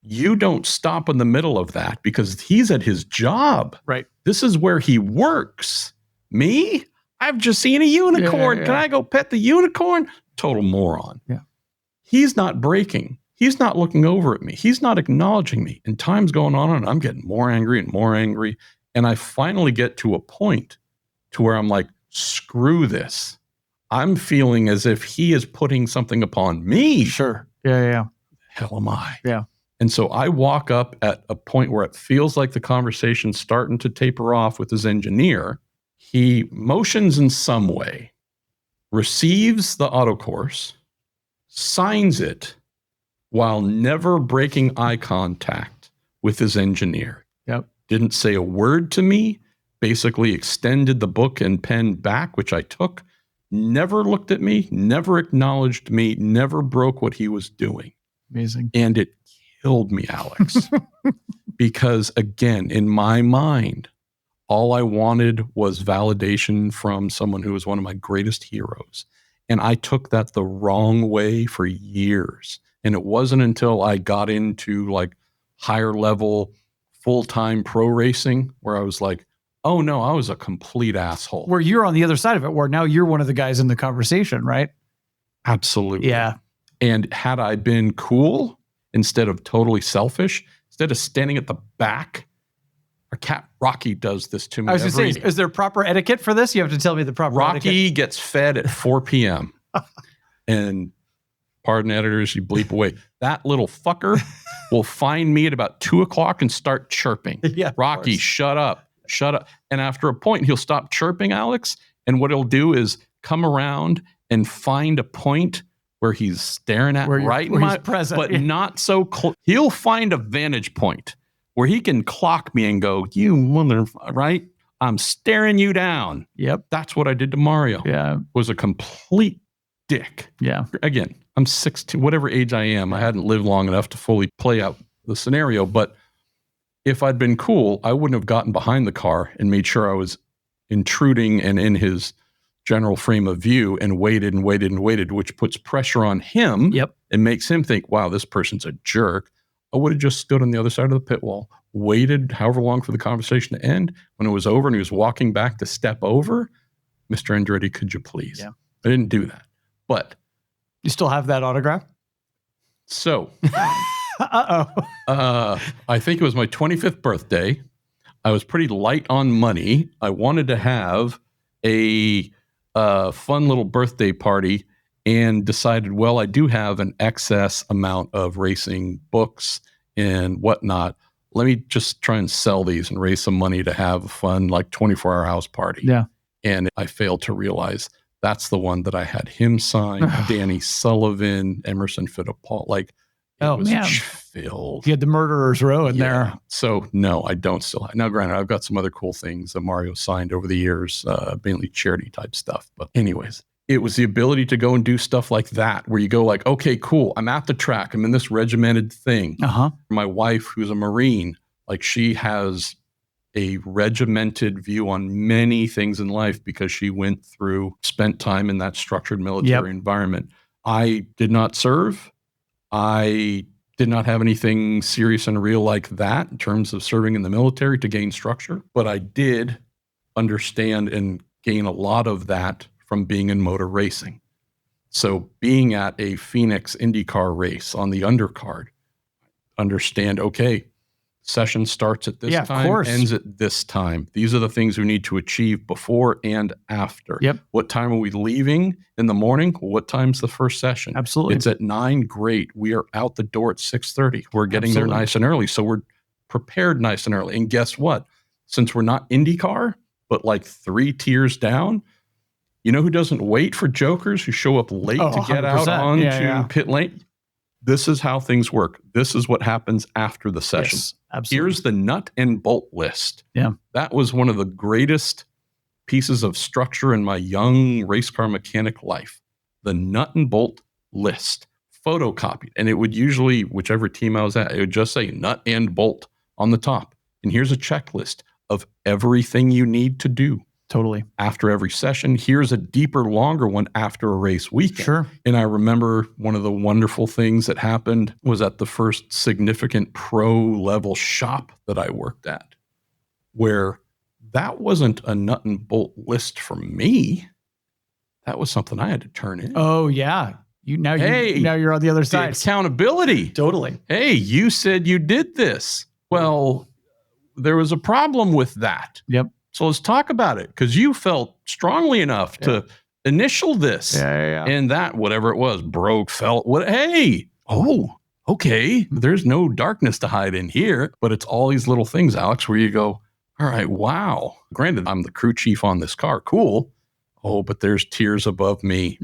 you don't stop in the middle of that because he's at his job. Right. This is where he works. Me? I've just seen a unicorn. Yeah. Can I go pet the unicorn? Total moron. Yeah. He's not braking. He's not looking over at me. He's not acknowledging me. And time's going on and I'm getting more angry and more angry. And I finally get to a point to where I'm like, screw this. I'm feeling as if he is putting something upon me. Sure. Yeah. Hell am I? Yeah. And so I walk up at a point where it feels like the conversation's starting to taper off with his engineer. He motions in some way, receives the autocourse, signs it while never breaking eye contact with his engineer. Yep. Didn't say a word to me, basically extended the book and pen back, which I took, never looked at me, never acknowledged me, never broke what he was doing. Amazing. And it killed me, Alex, because again, in my mind, all I wanted was validation from someone who was one of my greatest heroes. And I took that the wrong way for years. And it wasn't until I got into like higher level, full-time pro racing where I was like, oh no, I was a complete asshole. Where you're on the other side of it, where now you're one of the guys in the conversation, right? Absolutely. Yeah. And had I been cool instead of totally selfish, instead of standing at the back, our cat Rocky does this to me. I was going to say, is there proper etiquette for this? You have to tell me the proper etiquette. Rocky gets fed at 4 p.m. And pardon editors, you bleep away. That little fucker will find me at about 2 o'clock and start chirping. Yeah, Rocky, shut up. Shut up. And after a point, he'll stop chirping, Alex. And what he'll do is come around and find a point where he's staring at right in my present, but not so close. He'll find a vantage point where he can clock me and go, you mother, right? I'm staring you down. Yep. That's what I did to Mario. Yeah. Was a complete dick. Yeah. Again, I'm 16, whatever age I am. I hadn't lived long enough to fully play out the scenario, but if I'd been cool, I wouldn't have gotten behind the car and made sure I was intruding and in his general frame of view and waited and waited and waited, which puts pressure on him. Yep. And makes him think, wow, this person's a jerk. I would have just stood on the other side of the pit wall, waited however long for the conversation to end. When it was over and he was walking back to step over, Mr. Andretti, could you please? Yeah. I didn't do that. But you still have that autograph? So Uh-oh. I think it was my 25th birthday. I was pretty light on money. I wanted to have a fun little birthday party and decided, well, I do have an excess amount of racing books and whatnot. Let me just try and sell these and raise some money to have a fun, like 24-hour house party. Yeah. And I failed to realize that's the one that I had him sign, Danny Sullivan, Emerson Fittipaldi. Like, it was filled. You had the murderer's row in there. So no, I don't still have. Now, granted, I've got some other cool things that Mario signed over the years, mainly charity type stuff. But anyways, it was the ability to go and do stuff like that, where you go like, okay, cool. I'm at the track. I'm in this regimented thing. My wife, who's a Marine, like she has a regimented view on many things in life because she spent time in that structured military environment. I did not serve. I did not have anything serious and real like that in terms of serving in the military to gain structure, but I did understand and gain a lot of that from being in motor racing. So being at a Phoenix IndyCar race on the undercard, understand, okay, session starts at this time, ends at this time. These are the things we need to achieve before and after. Yep. What time are we leaving in the morning? What time's the first session? Absolutely. It's at 9. Great. We are out the door at 6:30. We're getting there nice and early. So we're prepared nice and early. And guess what? Since we're not IndyCar, but like 3 tiers down, you know who doesn't wait for jokers who show up late to get out onto pit lane? This is how things work. This is what happens after the session. Yes, absolutely. Here's the nut and bolt list. Yeah. That was one of the greatest pieces of structure in my young race car mechanic life. The nut and bolt list, photocopied. And it would usually, whichever team I was at, it would just say nut and bolt on the top. And here's a checklist of everything you need to do. Totally. after every session. Here's a deeper, longer one after a race weekend. Sure. And I remember one of the wonderful things that happened was at the first significant pro level shop that I worked at, where that wasn't a nut and bolt list for me. That was something I had to turn in. Oh yeah. Now you're on the other side. Accountability. Totally. Hey, you said you did this. Well, there was a problem with that. Yep. So let's talk about it, because you felt strongly enough to initial this. Yeah. And that, whatever it was, broke, felt, what? Hey, oh, okay. There's no darkness to hide in here, but it's all these little things, Alex, where you go, all right, wow. Granted, I'm the crew chief on this car. Cool. Oh, but there's tiers above me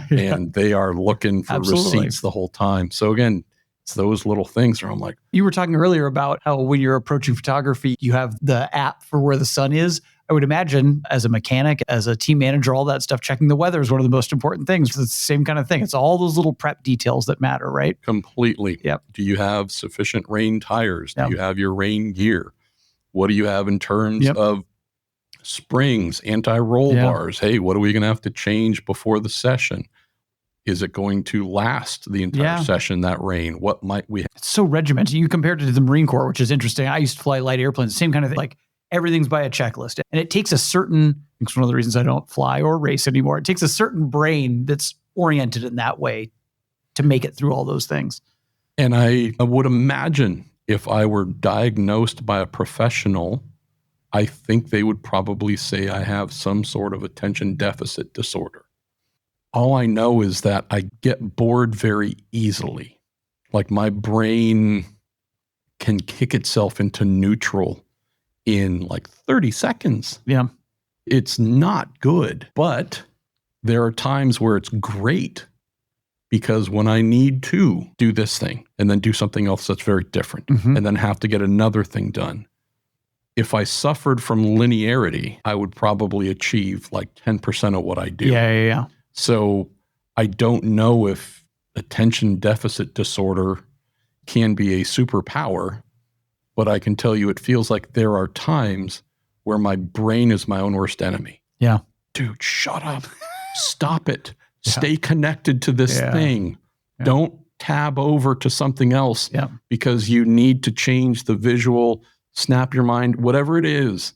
and they are looking for receipts the whole time. So again, it's those little things where I'm like, you were talking earlier about how when you're approaching photography, you have the app for where the sun is. I would imagine as a mechanic, as a team manager, all that stuff, checking the weather is one of the most important things. It's the same kind of thing. It's all those little prep details that matter, right? Completely. Yep. Do you have sufficient rain tires? Yep. Do you have your rain gear? What do you have in terms of springs, anti-roll bars? Hey, what are we going to have to change before the session? Is it going to last the entire session, that rain? What might we have? It's so regimented. You compared it to the Marine Corps, which is interesting. I used to fly light airplanes, same kind of thing. Like everything's by a checklist. And it takes a certain, it's one of the reasons I don't fly or race anymore. It takes a certain brain that's oriented in that way to make it through all those things. And I would imagine if I were diagnosed by a professional, I think they would probably say I have some sort of attention deficit disorder. All I know is that I get bored very easily. Like my brain can kick itself into neutral in like 30 seconds. Yeah. It's not good, but there are times where it's great, because when I need to do this thing and then do something else that's very different and then have to get another thing done, if I suffered from linearity, I would probably achieve like 10% of what I do. Yeah. So I don't know if attention deficit disorder can be a superpower, but I can tell you it feels like there are times where my brain is my own worst enemy. Yeah. Dude, shut up. Stop it. Stay connected to this thing. Yeah. Don't tab over to something else because you need to change the visual, snap your mind, whatever it is.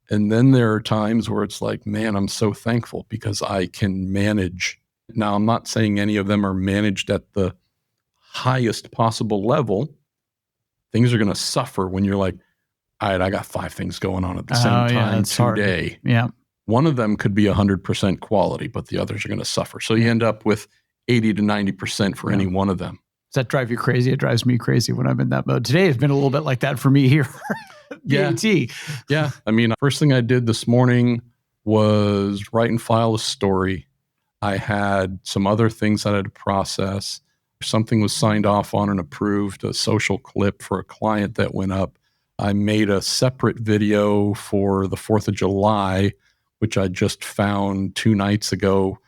And then there are times where it's like, man, I'm so thankful because I can manage. Now, I'm not saying any of them are managed at the highest possible level. Things are going to suffer when you're like, all right, I got 5 things going on at the same time today. Hard. Yeah. One of them could be 100% quality, but the others are going to suffer. So you end up with 80 to 90% for any one of them. Does that drive you crazy? It drives me crazy when I'm in that mode. Today has been a little bit like that for me here. BAT. Yeah. I mean, first thing I did this morning was write and file a story. I had some other things that I had to process. Something was signed off on and approved, a social clip for a client that went up. I made a separate video for the 4th of July, which I just found 2 nights ago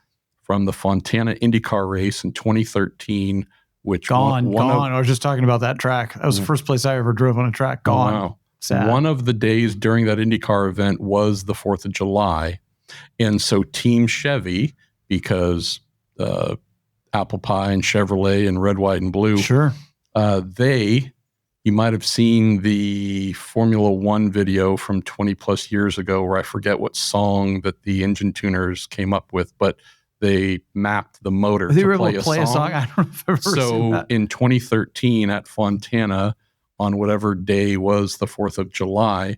from the Fontana IndyCar race in 2013, which gone. I was just talking about that track. That was the first place I ever drove on a track. Gone. Wow. Sad. One of the days during that IndyCar event was the 4th of July. And so Team Chevy, because Apple Pie and Chevrolet and red, white, and blue, you might have seen the Formula One video from 20 plus years ago where I forget what song that the engine tuners came up with, but they mapped the motor to play a song. I don't know if I've ever seen that. In 2013 at Fontana, on whatever day was the 4th of July,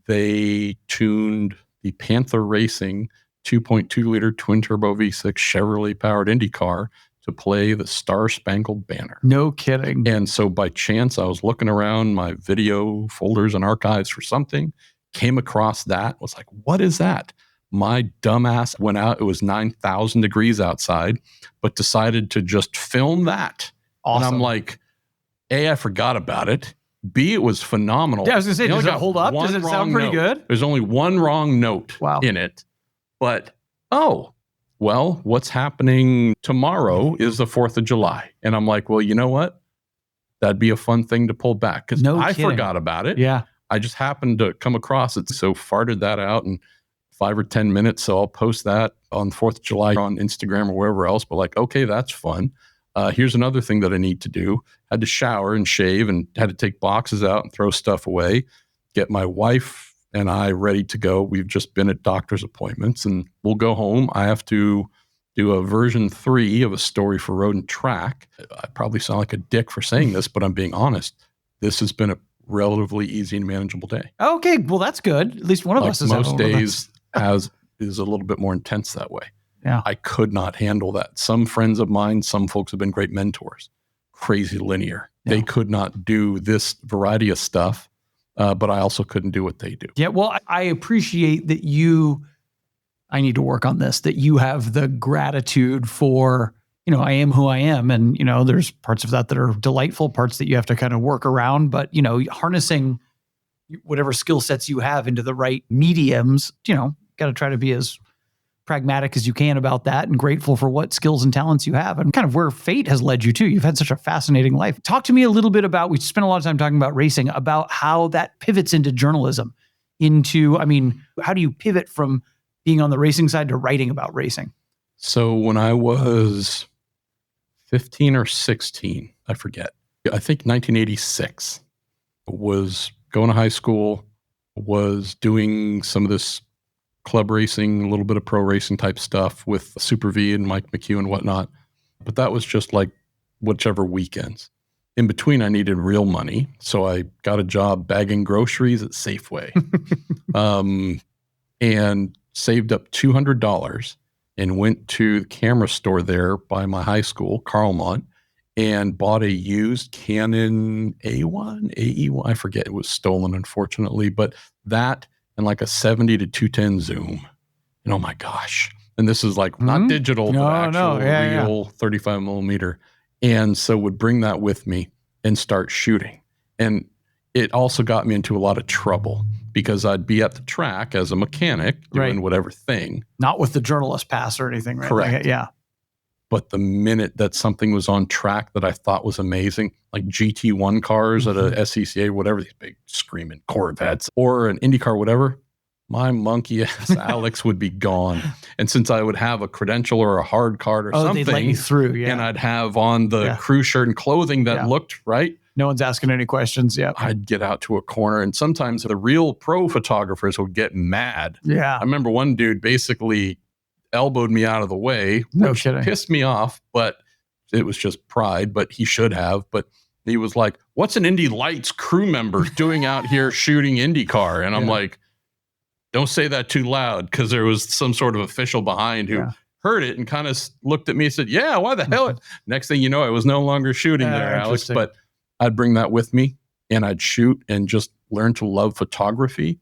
they tuned the Panther Racing 2.2 liter twin turbo V6 Chevrolet powered Indy car to play the Star Spangled Banner. No kidding. And so by chance, I was looking around my video folders and archives for something, came across that, was like, what is that? My dumbass went out. It was 9,000 degrees outside, but decided to just film that. Awesome. And I'm like, A, I forgot about it. B, it was phenomenal. Yeah, I was going to say, does it hold up? Does it sound pretty good? There's only one wrong note in it. But, well, what's happening tomorrow is the 4th of July. And I'm like, well, you know what? That'd be a fun thing to pull back because I forgot about it. Yeah. I just happened to come across it. So farted that out and 5 or 10 minutes. So I'll post that on 4th of July on Instagram or wherever else. But like, okay, that's fun. Here's another thing that I need to do. Had to shower and shave and had to take boxes out and throw stuff away, get my wife and I ready to go. We've just been at doctor's appointments and we'll go home. I have to do a version 3 of a story for Road and Track. I probably sound like a dick for saying this, but I'm being honest. This has been a relatively easy and manageable day. Okay, well, that's good. At least one of us is most days is a little bit more intense that way. Yeah. I could not handle that. Some friends of mine, some folks have been great mentors, crazy linear. Yeah. They could not do this variety of stuff, but I also couldn't do what they do. Yeah, well, I appreciate that I need to work on this, that you have the gratitude for, I am who I am. And, there's parts of that are delightful, parts that you have to kind of work around. But, harnessing whatever skill sets you have into the right mediums, got to try to be as pragmatic as you can about that and grateful for what skills and talents you have and kind of where fate has led you to. You've had such a fascinating life. Talk to me a little bit about, we spent a lot of time talking about racing, about how that pivots into journalism, how do you pivot from being on the racing side to writing about racing? So when I was 15 or 16, I forget, I think 1986, was going to high school, was doing some of this club racing, a little bit of pro racing type stuff with Super V and Mike McHugh and whatnot. But that was just like whichever weekends. In between, I needed real money. So I got a job bagging groceries at Safeway and saved up $200 and went to the camera store there by my high school, Carlmont, and bought a used Canon A1, AE1. I forget, it was stolen, unfortunately, but that and like a 70 to 210 zoom. And oh my gosh. And this is like not digital, but actual real 35 millimeter. And so would bring that with me and start shooting. And it also got me into a lot of trouble because I'd be at the track as a mechanic doing whatever thing. Not with the journalist pass or anything, right? Correct. Yeah. But the minute that something was on track that I thought was amazing, like GT1 cars at a SCCA, whatever, these big screaming Corvettes or an Indy car, whatever, my monkey ass Alex would be gone. And since I would have a credential or a hard card or something, they'd let you through, and I'd have on the crew shirt and clothing that looked right. No one's asking any questions. Yeah. I'd get out to a corner and sometimes the real pro photographers would get mad. Yeah. I remember one dude basically elbowed me out of the way, which pissed me off, but it was just pride, but he should have. But he was like, what's an Indy Lights crew member doing out here shooting IndyCar? And I'm like, don't say that too loud, because there was some sort of official behind who heard it and kind of looked at me and said, yeah, why the hell? Next thing you know, I was no longer shooting there, Alex. But I'd bring that with me and I'd shoot and just learn to love photography.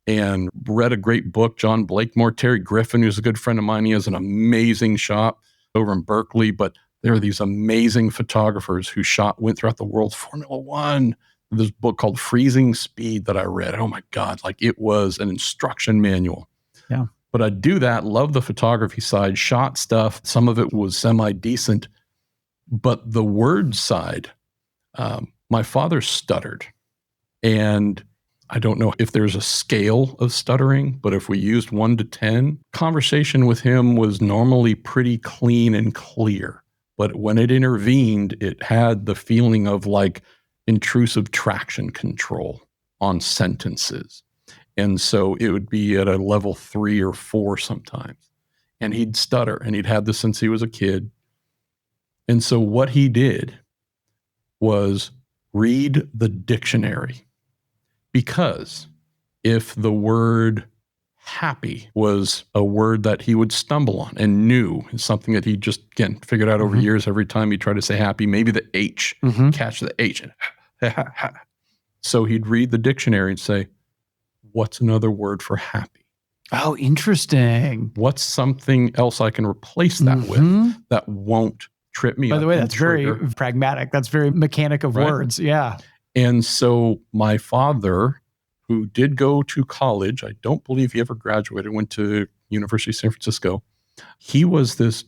And read a great book, John Blakemore, Terry Griffin, who's a good friend of mine. He has an amazing shop over in Berkeley, but there are these amazing photographers who went throughout the world. Formula One, this book called Freezing Speed that I read. Oh my God, like it was an instruction manual. Yeah. But I do that, love the photography side, shot stuff. Some of it was semi-decent, but the word side, my father stuttered. And I don't know if there's a scale of stuttering, but if we used 1 to 10, conversation with him was normally pretty clean and clear. But when it intervened, it had the feeling of like intrusive traction control on sentences. And so it would be at a level 3 or 4 sometimes. And he'd stutter, and he'd had this since he was a kid. And so what he did was read the dictionary. Because if the word happy was a word that he would stumble on and knew, something that he just, again, figured out over years, every time he tried to say happy, maybe the H, catch the H. So he'd read the dictionary and say, what's another word for happy? Oh, interesting. What's something else I can replace that with that won't trip me up? By the way, that's very pragmatic. That's very mechanic of words. Yeah. And so my father, who did go to college, I don't believe he ever graduated, went to University of San Francisco. He was this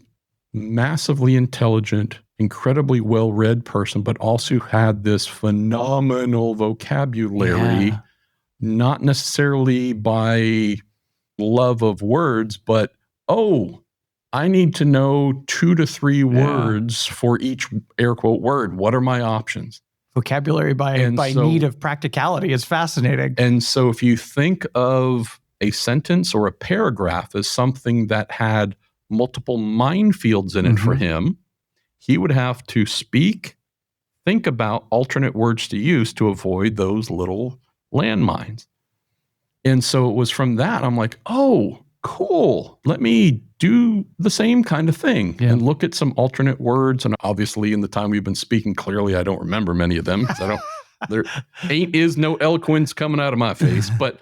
massively intelligent, incredibly well-read person, but also had this phenomenal vocabulary, not necessarily by love of words, but, I need to know 2 to 3 words for each air quote word. What are my options? Vocabulary by need of practicality is fascinating. And so if you think of a sentence or a paragraph as something that had multiple minefields in it for him, he would have to think about alternate words to use to avoid those little landmines. And so it was from that, I'm like, oh, cool. Let me do the same kind of thing and look at some alternate words. And obviously in the time we've been speaking, clearly I don't remember many of them because there is no eloquence coming out of my face. But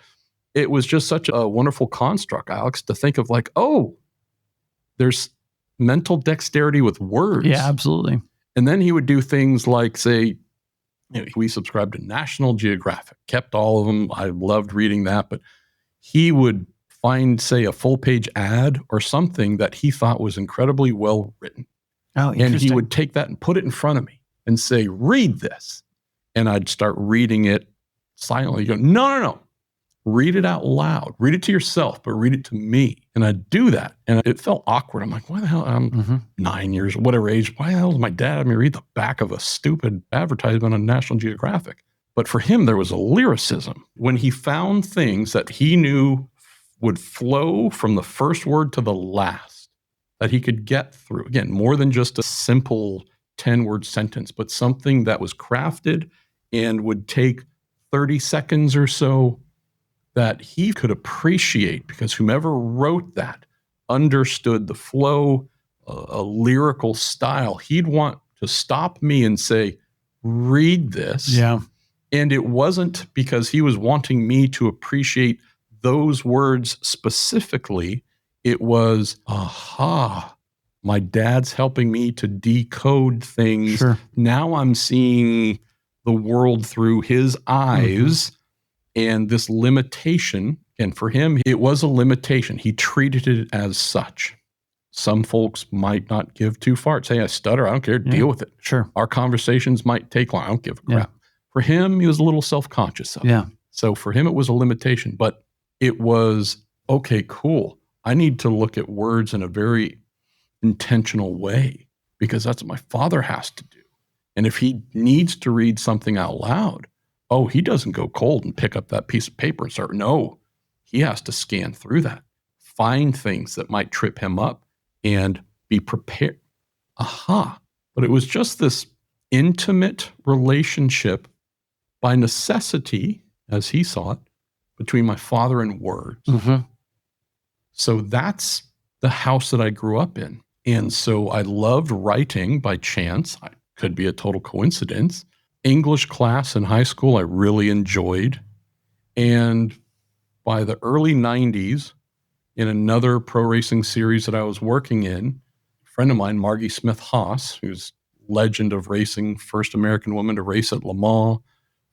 it was just such a wonderful construct, Alex, to think of like, oh, there's mental dexterity with words. Yeah, absolutely. And then he would do things like, say, we subscribed to National Geographic, kept all of them. I loved reading that. But he would find, say, a full-page ad or something that he thought was incredibly well written. Oh, interesting. And he would take that and put it in front of me and say, read this. And I'd start reading it silently. You go, no. Read it out loud. Read it to yourself, but read it to me. And I'd do that. And it felt awkward. I'm like, why the hell? I'm 9 years, whatever age. Why the hell is my dad having me read the back of a stupid advertisement on National Geographic? But for him, there was a lyricism. When he found things that he knew would flow from the first word to the last, that he could get through. Again, more than just a simple 10-word sentence, but something that was crafted and would take 30 seconds or so that he could appreciate, because whomever wrote that understood the flow, a lyrical style. He'd want to stop me and say, read this. Yeah. And it wasn't because he was wanting me to appreciate those words specifically. It was, aha, my dad's helping me to decode things. Sure. Now I'm seeing the world through his eyes. And this limitation, and for him, it was a limitation. He treated it as such. Some folks might not give two farts. Hey, I stutter. I don't care. Deal with it. Sure. Our conversations might take long. I don't give a crap. For him, he was a little self-conscious of it. So for him, it was a limitation. But it was, okay, cool. I need to look at words in a very intentional way because that's what my father has to do. And if he needs to read something out loud, he doesn't go cold and pick up that piece of paper and start. No, he has to scan through that, find things that might trip him up and be prepared. But it was just this intimate relationship by necessity, as he saw it, between my father and words. So that's the house that I grew up in. And so I loved writing by chance. It could be a total coincidence. English class in high school, I really enjoyed. And by the early 90s, in another pro racing series that I was working in, a friend of mine, Margie Smith-Haas, who's legend of racing, first American woman to race at Le Mans,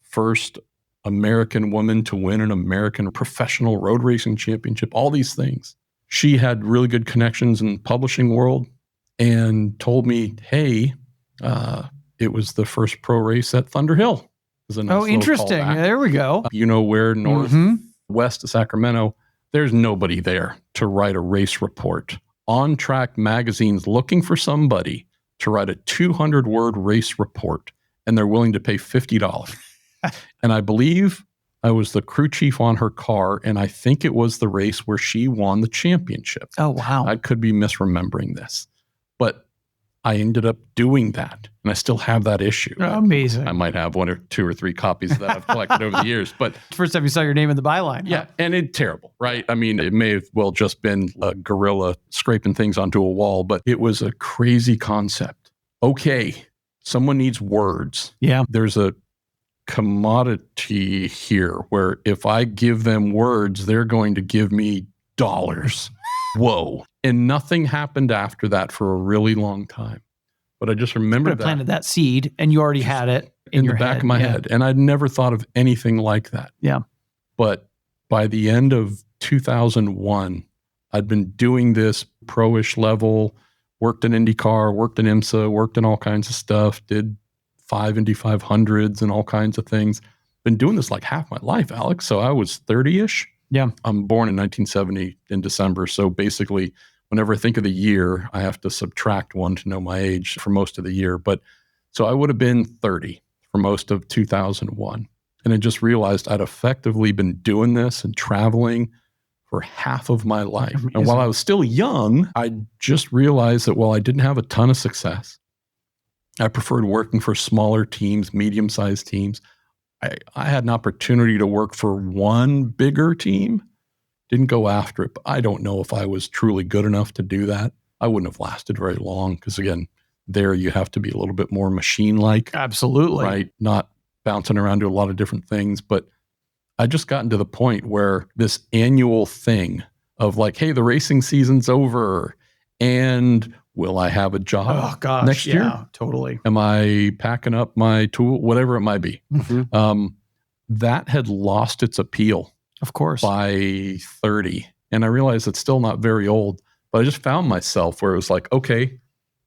first American woman to win an American professional road racing championship, all these things. She had really good connections in the publishing world and told me, hey, it was the first pro race at Thunder Hill. Nice interesting. There we go. Where northwest of Sacramento, there's nobody there to write a race report. On Track Magazine's looking for somebody to write a 200-word race report, and they're willing to pay $50. And I believe I was the crew chief on her car, and I think it was the race where she won the championship. Oh, wow. I could be misremembering this. But I ended up doing that, and I still have that issue. Amazing. I might have 1 or 2 or 3 copies of that I've collected over the years. But first time you saw your name in the byline. Yeah, and it's terrible, right? I mean, it may have well just been a gorilla scraping things onto a wall, but it was a crazy concept. Okay, someone needs words. Yeah. There's a commodity here where if I give them words, they're going to give me dollars. Whoa. And nothing happened after that for a really long time. But I just remember that. Planted that seed and you already had it in the back of my head. And I'd never thought of anything like that. Yeah. But by the end of 2001, I'd been doing this pro-ish level, worked in IndyCar, worked in IMSA, worked in all kinds of stuff, did 5 Indy 500s and all kinds of things. Been doing this like half my life, Alex. So I was 30-ish. Yeah. I'm born in 1970 in December. So basically, whenever I think of the year, I have to subtract one to know my age for most of the year. But so I would have been 30 for most of 2001. And I just realized I'd effectively been doing this and traveling for half of my life. Amazing. And while I was still young, I just realized that while I didn't have a ton of success, I preferred working for smaller teams, medium-sized teams. I had an opportunity to work for one bigger team. Didn't go after it, but I don't know if I was truly good enough to do that. I wouldn't have lasted very long because, again, there you have to be a little bit more machine-like. Absolutely. Right? Not bouncing around to a lot of different things. But I just gotten to the point where this annual thing of like, hey, the racing season's over and will I have a job next year? Totally. Am I packing up my tool? Whatever it might be. That had lost its appeal. Of course. By 30. And I realized it's still not very old, but I just found myself where it was like, okay,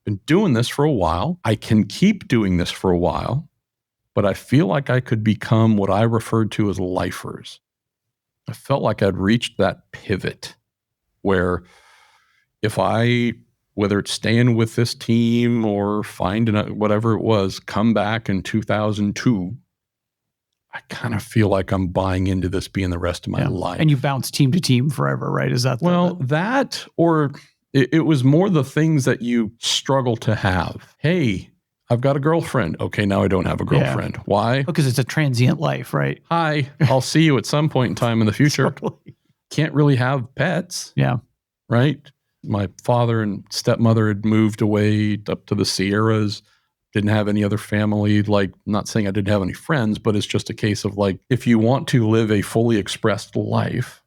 been doing this for a while. I can keep doing this for a while, but I feel like I could become what I referred to as lifers. I felt like I'd reached that pivot where if I, whether it's staying with this team or finding whatever it was, come back in 2002, I kind of feel like I'm buying into this being the rest of my life. And you bounce team to team forever, right? Is that that, or it was more the things that you struggle to have. Hey, I've got a girlfriend. Okay, now I don't have a girlfriend. Yeah. Why? Because it's a transient life, right? Hi, I'll see you at some point in time in the future. Totally. Can't really have pets. Yeah. Right? My father and stepmother had moved away up to the Sierras. Didn't have any other family. Like, not saying I didn't have any friends, but it's just a case of like, if you want to live a fully expressed life,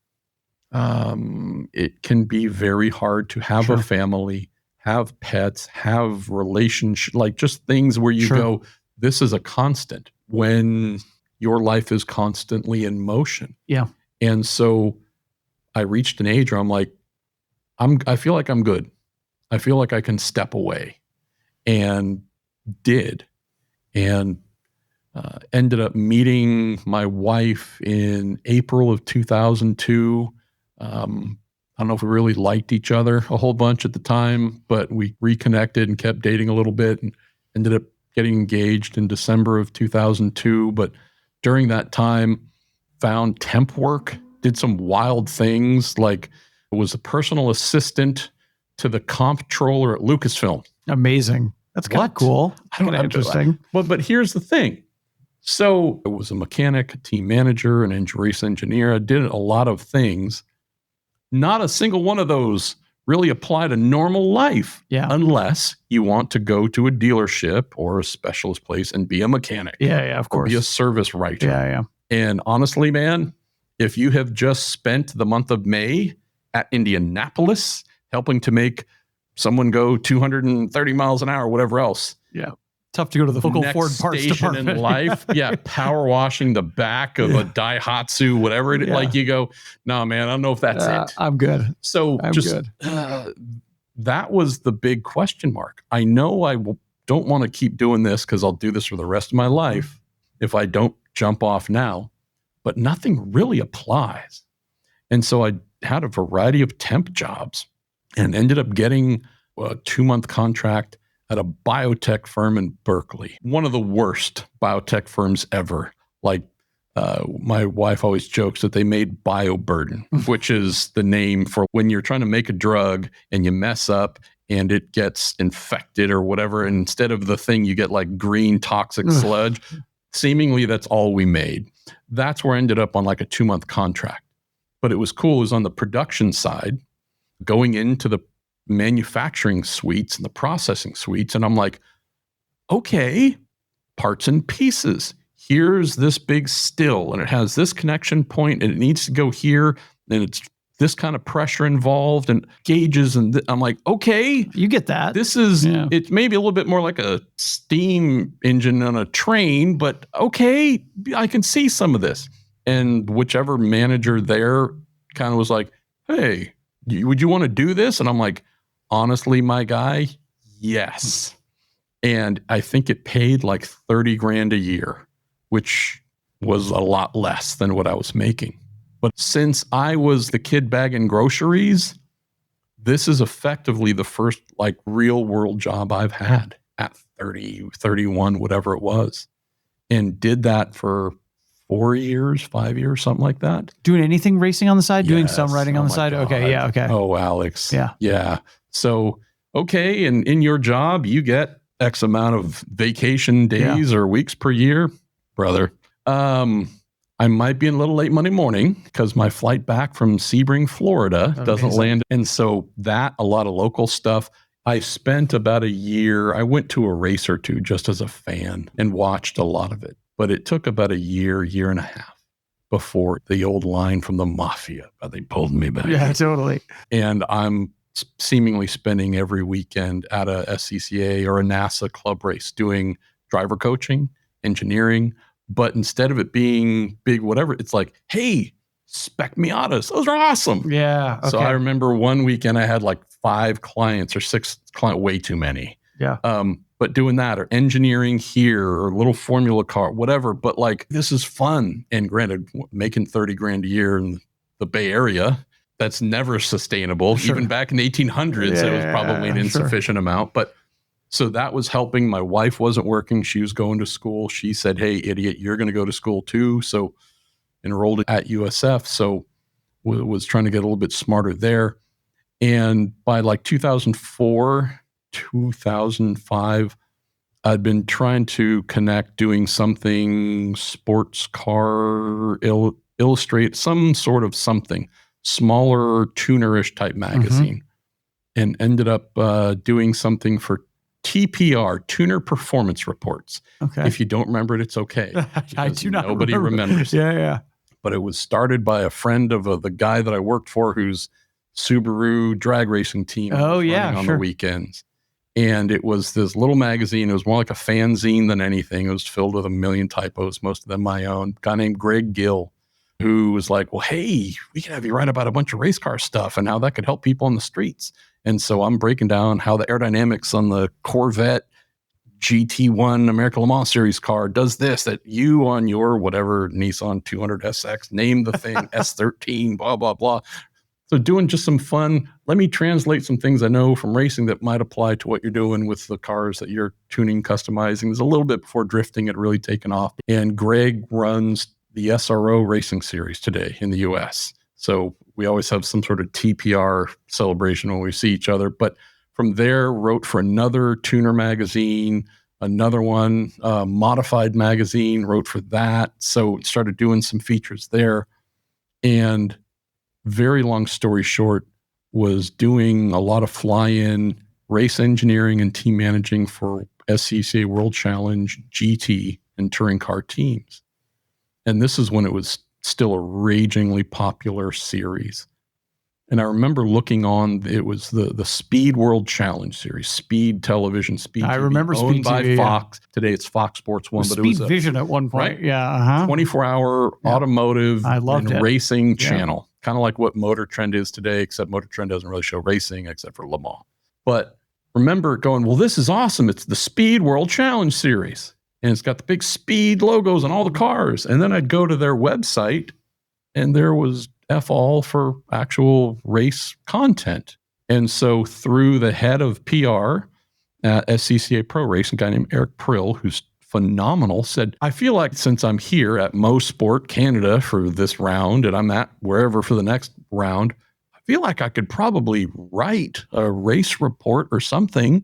it can be very hard to have a family, have pets, have relationships, like just things where you go, this is a constant when your life is constantly in motion. Yeah. And so I reached an age where I'm like, I feel like I'm good. I feel like I can step away, and did, and ended up meeting my wife in April of 2002. I don't know if we really liked each other a whole bunch at the time, but we reconnected and kept dating a little bit and ended up getting engaged in December of 2002. But during that time, found temp work, did some wild things, like was a personal assistant to the comptroller at Lucasfilm. Amazing. That's kind of cool. Kind of interesting. But here's the thing. So I was a mechanic, a team manager, an race engineer. I did a lot of things. Not a single one of those really apply to normal life. Yeah. Unless you want to go to a dealership or a specialist place and be a mechanic. Yeah, of course. Or be a service writer. Yeah. And honestly, man, if you have just spent the month of May at Indianapolis helping to make someone go 230 miles an hour, whatever else. Yeah. Tough to go to the local Next Ford parts station department. in life. Yeah. Power washing the back of a Daihatsu, whatever it is. Like you go, no, man, I don't know if that's it. I'm good. So that was the big question mark. I know I don't want to keep doing this because I'll do this for the rest of my life if I don't jump off now, but nothing really applies. And so I had a variety of temp jobs and ended up getting a 2-month contract at a biotech firm in Berkeley. One of the worst biotech firms ever. Like my wife always jokes that they made bioburden, which is the name for when you're trying to make a drug and you mess up and it gets infected or whatever. And instead of the thing, you get like green toxic sludge. Seemingly that's all we made. That's where I ended up on like a 2-month contract. But it was cool. It was on the production side, going into the manufacturing suites and the processing suites. And I'm like, okay, parts and pieces. Here's this big still, and it has this connection point, and it needs to go here, and it's this kind of pressure involved, and gauges. And I'm like, okay. You get that. This is, it's maybe a little bit more like a steam engine on a train, but okay, I can see some of this. And whichever manager there kind of was like, hey, would you want to do this? And I'm like, honestly, my guy, yes. And I think it paid like $30,000 a year, which was a lot less than what I was making. But since I was the kid bagging groceries, this is effectively the first like real world job I've had at 30, 31, whatever it was. And did that for 4 years, 5 years, something like that. Doing anything racing on the side? Doing some Yes. writing on Oh the my side? God. Okay. Yeah. Okay. Oh, Alex. Yeah. Yeah. So, okay. And in your job, you get X amount of vacation days or weeks per year, brother. I might be a little late Monday morning because my flight back from Sebring, Florida doesn't land. And so that, a lot of local stuff. I spent about a year. I went to a race or two just as a fan and watched a lot of it. But it took about a year, year and a half before the old line from the mafia, they pulled me back. Yeah, totally. And I'm seemingly spending every weekend at a SCCA or a NASA club race doing driver coaching, engineering. But instead of it being big, whatever, it's like, hey, spec Miatas. Those are awesome. Yeah. Okay. So I remember one weekend I had like 5 clients or 6 clients, way too many. Yeah. But doing that or engineering here or a little formula car, whatever. But like, this is fun. And granted, making 30 grand a year in the Bay Area, that's never sustainable. Sure. Even back in the 1800s, it was probably an insufficient amount. But so that was helping. My wife wasn't working. She was going to school. She said, hey, idiot, you're going to go to school too. So enrolled at USF. So was trying to get a little bit smarter there. And by like 2004, 2005, I'd been trying to connect doing something sports car, illustrate some sort of something, smaller tunerish type magazine, and ended up doing something for TPR, Tuner Performance Reports. Okay. If you don't remember it, it's okay. I do not Nobody remembers it. Yeah. But it was started by a friend of the guy that I worked for, whose Subaru drag racing team was running on the weekends. And it was this little magazine. It was more like a fanzine than anything. It was filled with a million typos, most of them my own. A guy named Greg Gill, who was like, well, hey, we can have you write about a bunch of race car stuff and how that could help people on the streets. And so I'm breaking down how the aerodynamics on the Corvette GT1 American Le Mans Series car does this, that you on your whatever Nissan 200 SX, name the thing, S13, blah, blah, blah. So doing just some fun, let me translate some things I know from racing that might apply to what you're doing with the cars that you're tuning, customizing. There's a little bit before drifting had really taken off. And Greg runs the SRO racing series today in the US. So we always have some sort of TPR celebration when we see each other. But from there, wrote for another tuner magazine, another one, Modified magazine, wrote for that. So started doing some features there. And very long story short, was doing a lot of fly-in race engineering and team managing for SCCA World Challenge, GT, and touring car teams. And this is when it was still a ragingly popular series. And I remember looking on, it was the Speed World Challenge series, Speed Television, Speed I TV, remember owned Speed by TV, Fox. Today it's Fox Sports 1, but Speed it was Vision at one point. Right? Yeah. 24-hour automotive and racing channel. Kind of like what Motor Trend is today, except Motor Trend doesn't really show racing except for Le Mans. But remember going, well, this is awesome. It's the Speed World Challenge series. And it's got the big Speed logos on all the cars. And then I'd go to their website and there was F all for actual race content. And so through the head of PR at SCCA Pro Racing, a guy named Eric Pruett, who's phenomenal, said, I feel like since I'm here at Motorsport Canada for this round and I'm at wherever for the next round, I feel like I could probably write a race report or something.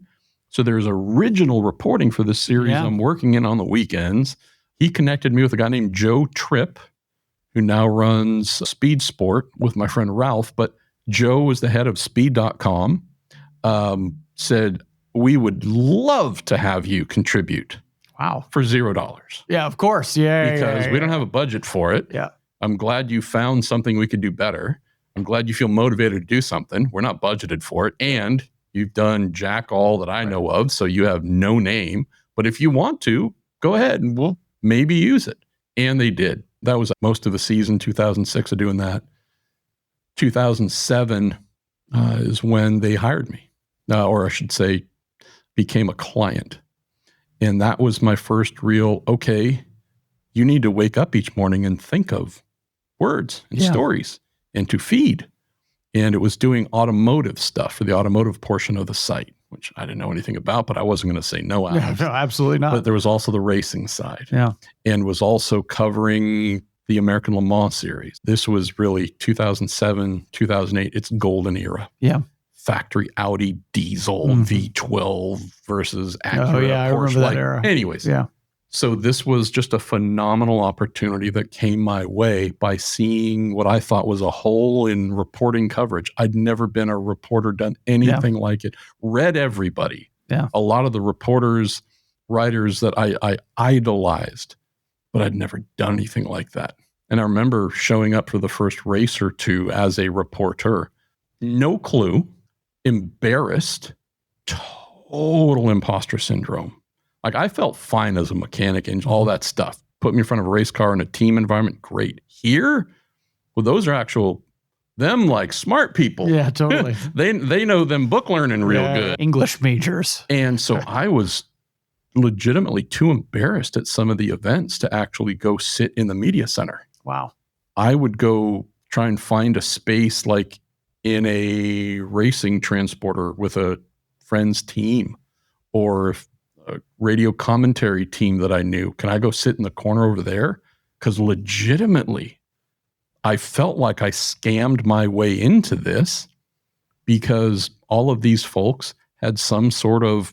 So there's original reporting for this series I'm working in on the weekends. He connected me with a guy named Joe Tripp, who now runs Speed Sport with my friend Ralph. But Joe was the head of speed.com, said, we would love to have you contribute. Wow. For $0. Yeah, of course. Yeah. Because we don't have a budget for it. Yeah. I'm glad you found something we could do better. I'm glad you feel motivated to do something. We're not budgeted for it. And you've done jack all that I know of. So you have no name. But if you want to, go ahead and we'll maybe use it. And they did. That was most of the season, 2006 of doing that. 2007 is when they hired me. Or I should say, became a client. And that was my first real, okay, you need to wake up each morning and think of words and stories and to feed. And it was doing automotive stuff for the automotive portion of the site, which I didn't know anything about, but I wasn't going to say no. No, absolutely not. But there was also the racing side. Yeah. And was also covering the American Le Mans series. This was really 2007, 2008. It's golden era. Yeah. Factory Audi diesel V12 versus Acura. Oh, yeah, I remember that era. Anyways. Yeah. So this was just a phenomenal opportunity that came my way by seeing what I thought was a hole in reporting coverage. I'd never been a reporter, done anything like it. Read everybody. Yeah. A lot of the reporters, writers that I idolized, but I'd never done anything like that. And I remember showing up for the first race or two as a reporter. No clue, embarrassed, total imposter syndrome. Like, I felt fine as a mechanic and all that stuff. Put me in front of a race car in a team environment, great. Here, well, those are them like smart people. Yeah, totally. They know them book learning real good. English majors. And so I was legitimately too embarrassed at some of the events to actually go sit in the media center. Wow. I would go try and find a space like in a racing transporter with a friend's team or a radio commentary team that I knew. Can I go sit in the corner over there? Because legitimately, I felt like I scammed my way into this because all of these folks had some sort of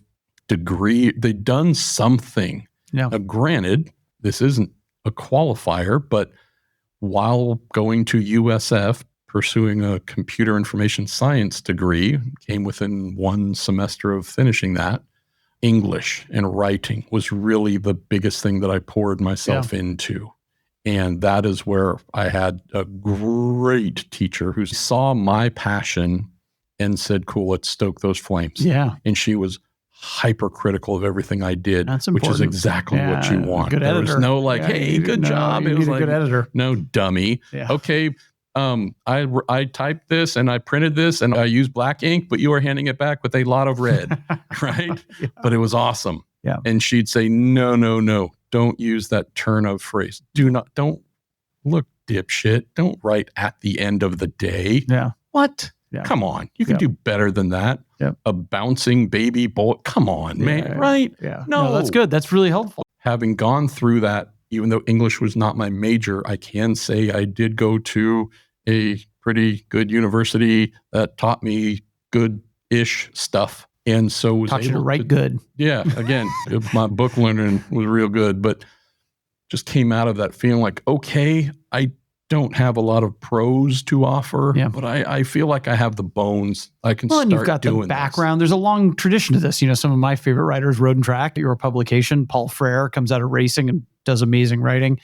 degree. They'd done something. Yeah. Now, granted, this isn't a qualifier, but while going to USF, pursuing a computer information science degree, came within one semester of finishing that, English and writing was really the biggest thing that I poured myself into. And that is where I had a great teacher who saw my passion and said, cool, let's stoke those flames. Yeah. And she was hypercritical of everything I did, That's which is important. exactly what you want. Good There editor. was no like, hey, good job. It was like, good editor. no, dummy. Yeah. Okay, I typed this and I printed this and I used black ink, but you are handing it back with a lot of red, right? Yeah. But it was awesome. Yeah. And she'd say, no, don't use that turn of phrase. Don't look, dipshit. Don't write at the end of the day. Yeah. What? Yeah. Come on. You can do better than that. Yep. A bouncing baby boy. Come on, man. Right? Yeah. No, that's good. That's really helpful. Having gone through that, even though English was not my major, I can say I did go to a pretty good university that taught me good-ish stuff. And so was Taught you to able write good. Yeah. Again, my book learning was real good, but just came out of that feeling like, okay, I don't have a lot of pros to offer, but I feel like I have the bones. I can start doing this. And you've got the background. There's a long tradition to this. You know, some of my favorite writers, Road and Track, your publication, Paul Frere comes out of racing and does amazing writing.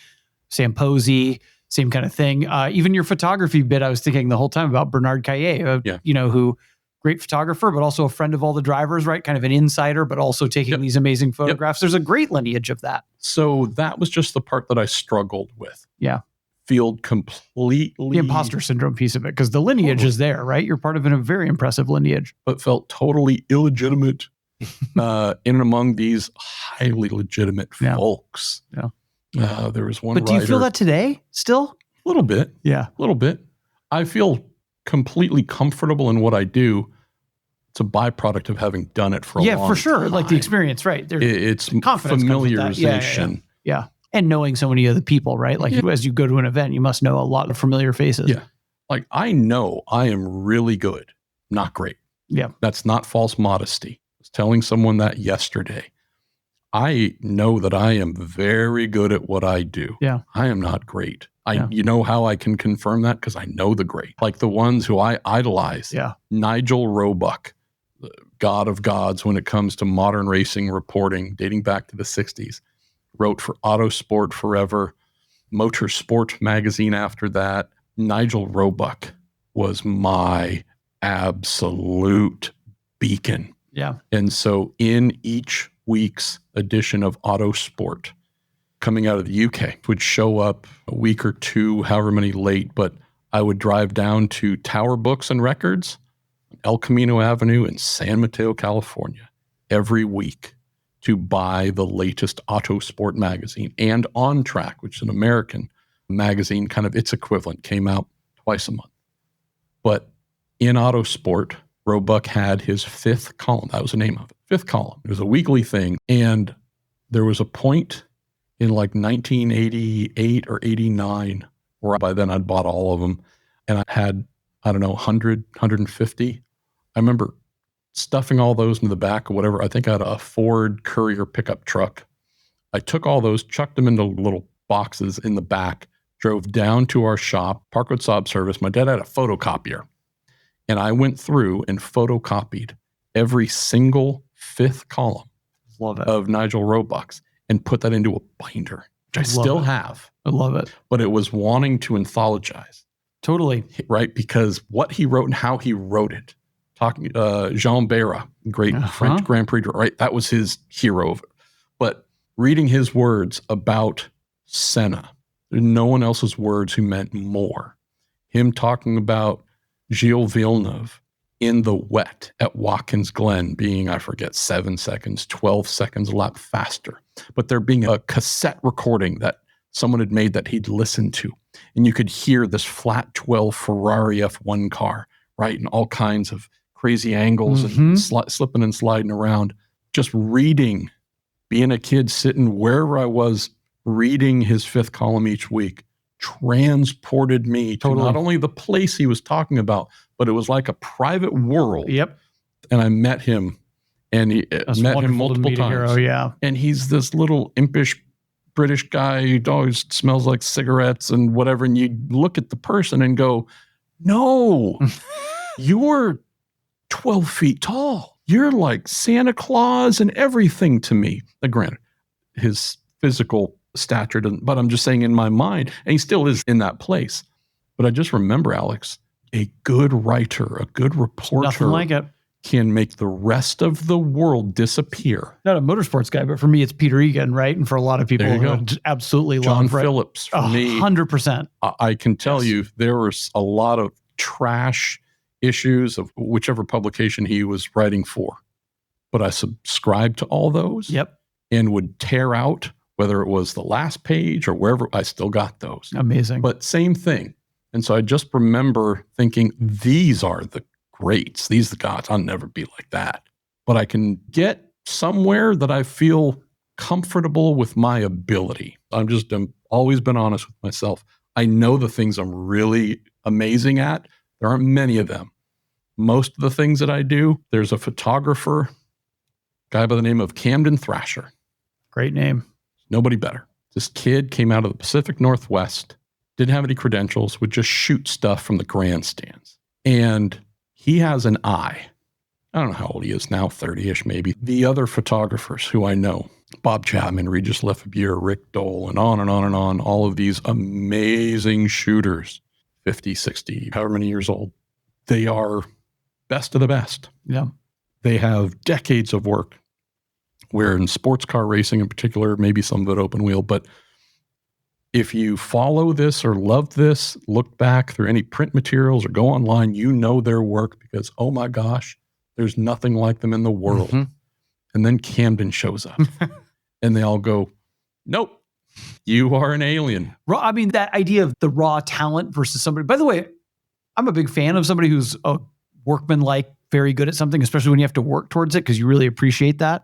Sam Posey, same kind of thing. Even your photography bit, I was thinking the whole time about Bernard Caillet, you know, who great photographer, but also a friend of all the drivers, right? Kind of an insider, but also taking these amazing photographs. There's a great lineage of that. So that was just the part that I struggled with. Yeah. Feel completely... The imposter syndrome piece of it, because the lineage is there, right? You're part of a very impressive lineage. But felt totally illegitimate in and among these highly legitimate folks. Yeah. There was one But do you feel that today still? A little bit. Yeah. A little bit. I feel completely comfortable in what I do. It's a byproduct of having done it for a long time. Yeah, for sure. Like the experience, right? It's confidence familiarization. Yeah. And knowing so many other people, right? Like as you go to an event, you must know a lot of familiar faces. Yeah. Like I know I am really good, not great. Yeah. That's not false modesty. I was telling someone that yesterday. I know that I am very good at what I do. Yeah. I am not great. You know how I can confirm that? Because I know the great. Like the ones who I idolize. Yeah. Nigel Roebuck, the god of gods when it comes to modern racing reporting, dating back to the 60s. Wrote for Autosport forever, Motorsport magazine after that. Nigel Roebuck was my absolute beacon. Yeah. And so in each week's edition of Autosport, coming out of the UK, would show up a week or two, however many late, but I would drive down to Tower Books and Records, El Camino Avenue in San Mateo, California, every week to buy the latest Autosport magazine, and On Track, which is an American magazine, kind of its equivalent, came out twice a month. But in Autosport, Roebuck had his fifth column. That was the name of it. Fifth column. It was a weekly thing. And there was a point in like 1988 or 89 where by then I'd bought all of them. And I had, I don't know, 100, 150. I remember stuffing all those into the back or whatever. I think I had a Ford Courier pickup truck. I took all those, chucked them into little boxes in the back, drove down to our shop, Parkwood Saab Service. My dad had a photocopier. And I went through and photocopied every single fifth column of Nigel Roebuck's and put that into a binder, which I still have. I love it. But it was wanting to anthologize. Totally. Right? Because what he wrote and how he wrote it. Talking Jean Béra, great French Grand Prix, right? That was his hero. But reading his words about Senna, there's no one else's words who meant more. Him talking about Gilles Villeneuve in the wet at Watkins Glen being, I forget, 7 seconds, 12 seconds a lap faster. But there being a cassette recording that someone had made that he'd listened to. And you could hear this flat 12 Ferrari F1 car, right? And all kinds of crazy angles and slipping and sliding around. Just reading, being a kid sitting wherever I was, reading his fifth column each week, transported me to not only the place he was talking about, but it was like a private world. Yep. And I met him, and he met him multiple times. Hero, yeah. And he's this little impish British guy who always smells like cigarettes and whatever. And you look at the person and go, no, you're 12 feet tall. You're like Santa Claus and everything to me. Granted, his physical stature doesn't, but I'm just saying in my mind, and he still is in that place. But I just remember, Alex, a good writer, a good reporter, nothing like it, can make the rest of the world disappear. Not a motorsports guy, but for me, it's Peter Egan, right? And for a lot of people, absolutely John love Phillips. For me, 100%. I can tell you there was a lot of trash issues of whichever publication he was writing for, but I subscribed to all those. Yep. And would tear out, whether it was the last page or wherever, I still got those. Amazing. But same thing. And so I just remember thinking, these are the greats. These are the gods. I'll never be like that. But I can get somewhere that I feel comfortable with my ability. I'm always been honest with myself. I know the things I'm really amazing at. There aren't many of them. Most of the things that I do, there's a photographer, guy by the name of Camden Thrasher. Great name. Nobody better. This kid came out of the Pacific Northwest, didn't have any credentials, would just shoot stuff from the grandstands. And he has an eye. I don't know how old he is now, 30-ish maybe. The other photographers who I know, Bob Chapman, Regis Lefebvre, Rick Dole, and on and on and on, all of these amazing shooters, 50, 60, however many years old, they are best of the best. Yeah. They have decades of work. Where in sports car racing in particular, maybe some of it open wheel, but if you follow this or love this, look back through any print materials or go online, you know their work because, oh my gosh, there's nothing like them in the world. And then Camden shows up and they all go, nope, you are an alien. I mean, that idea of the raw talent versus somebody, by the way, I'm a big fan of somebody who's a workman-like, very good at something, especially when you have to work towards it because you really appreciate that.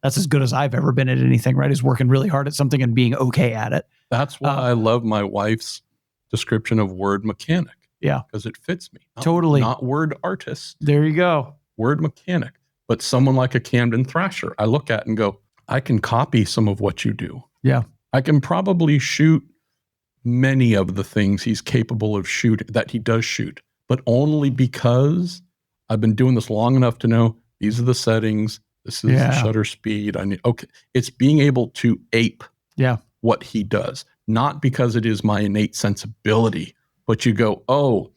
That's as good as I've ever been at anything, right? Is working really hard at something and being okay at it. That's why I love my wife's description of word mechanic. Yeah. Because it fits me. Totally. Not word artist. There you go. Word mechanic. But someone like a Camden Thrasher, I look at and go, I can copy some of what you do. Yeah. I can probably shoot many of the things he's capable of shooting, that he does shoot, but only because I've been doing this long enough to know these are the settings. This is the shutter speed. It's being able to ape what he does, not because it is my innate sensibility, but you go, oh,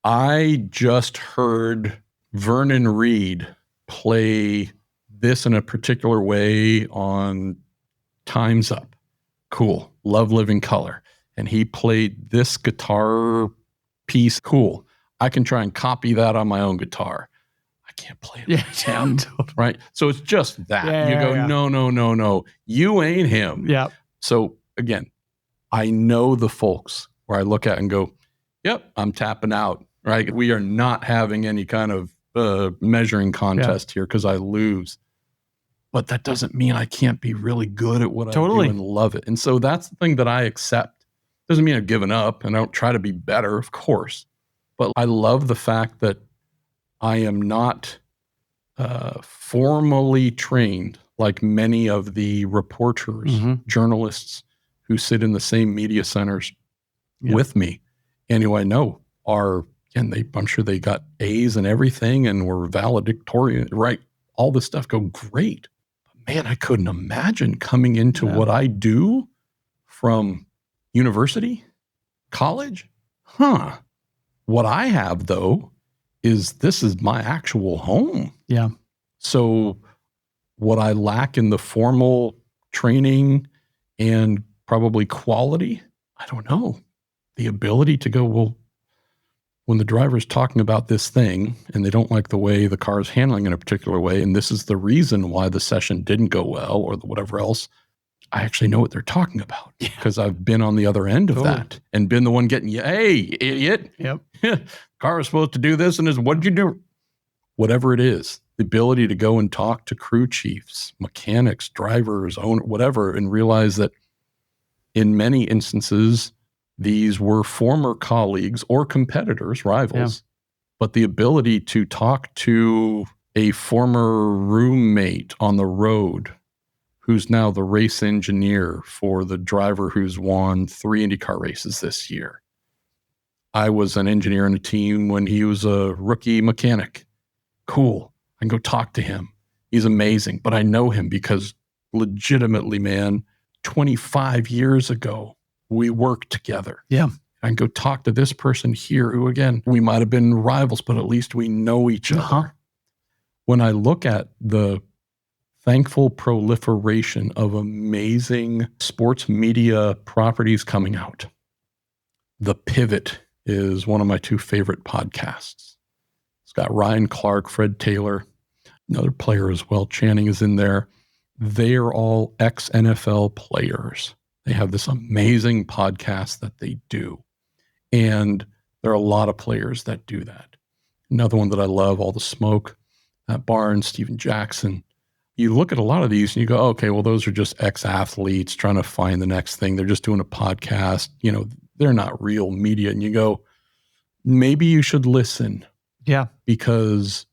I just heard Vernon Reid play this in a particular way on Time's Up. Cool. Love Living Color. And he played this guitar piece. Cool. I can try and copy that on my own guitar. Can't play it. Right? So it's just that. You go, no. You ain't him. Yeah. So again, I know the folks where I look at and go, yep, I'm tapping out, right? We are not having any kind of measuring contest here because I lose. But that doesn't mean I can't be really good at what I do and love it. And so that's the thing that I accept. Doesn't mean I've given up and I don't try to be better, of course. But I love the fact that I am not formally trained like many of the reporters, journalists who sit in the same media centers with me and who I know are, and I'm sure they got A's and everything and were valedictorian, right? All this stuff go great. But man, I couldn't imagine coming into what I do from university, college. What I have though is this is my actual home. Yeah. So what I lack in the formal training and probably quality, I don't know. The ability to go, well, when the driver's talking about this thing and they don't like the way the car is handling in a particular way, and this is the reason why the session didn't go well or whatever else, I actually know what they're talking about because I've been on the other end of that and been the one getting, hey, idiot. Yep. Car was supposed to do this and what did you do? Whatever it is, the ability to go and talk to crew chiefs, mechanics, drivers, owner, whatever, and realize that in many instances, these were former colleagues or competitors, rivals, but the ability to talk to a former roommate on the road who's now the race engineer for the driver who's won 3 IndyCar races this year. I was an engineer in a team when he was a rookie mechanic. Cool. I can go talk to him. He's amazing, but I know him because legitimately, man, 25 years ago, we worked together. Yeah. I can go talk to this person here who, again, we might have been rivals, but at least we know each other. When I look at the thankful proliferation of amazing sports media properties coming out, The Pivot is one of my 2 favorite podcasts. It's got Ryan Clark, Fred Taylor, another player as well. Channing is in there. They are all ex-NFL players. They have this amazing podcast that they do. And there are a lot of players that do that. Another one that I love, All the Smoke, Matt Barnes, Steven Jackson. You look at a lot of these and you go, okay, well, those are just ex-athletes trying to find the next thing. They're just doing a podcast. You know, they're not real media. And you go, maybe you should listen. Yeah. Because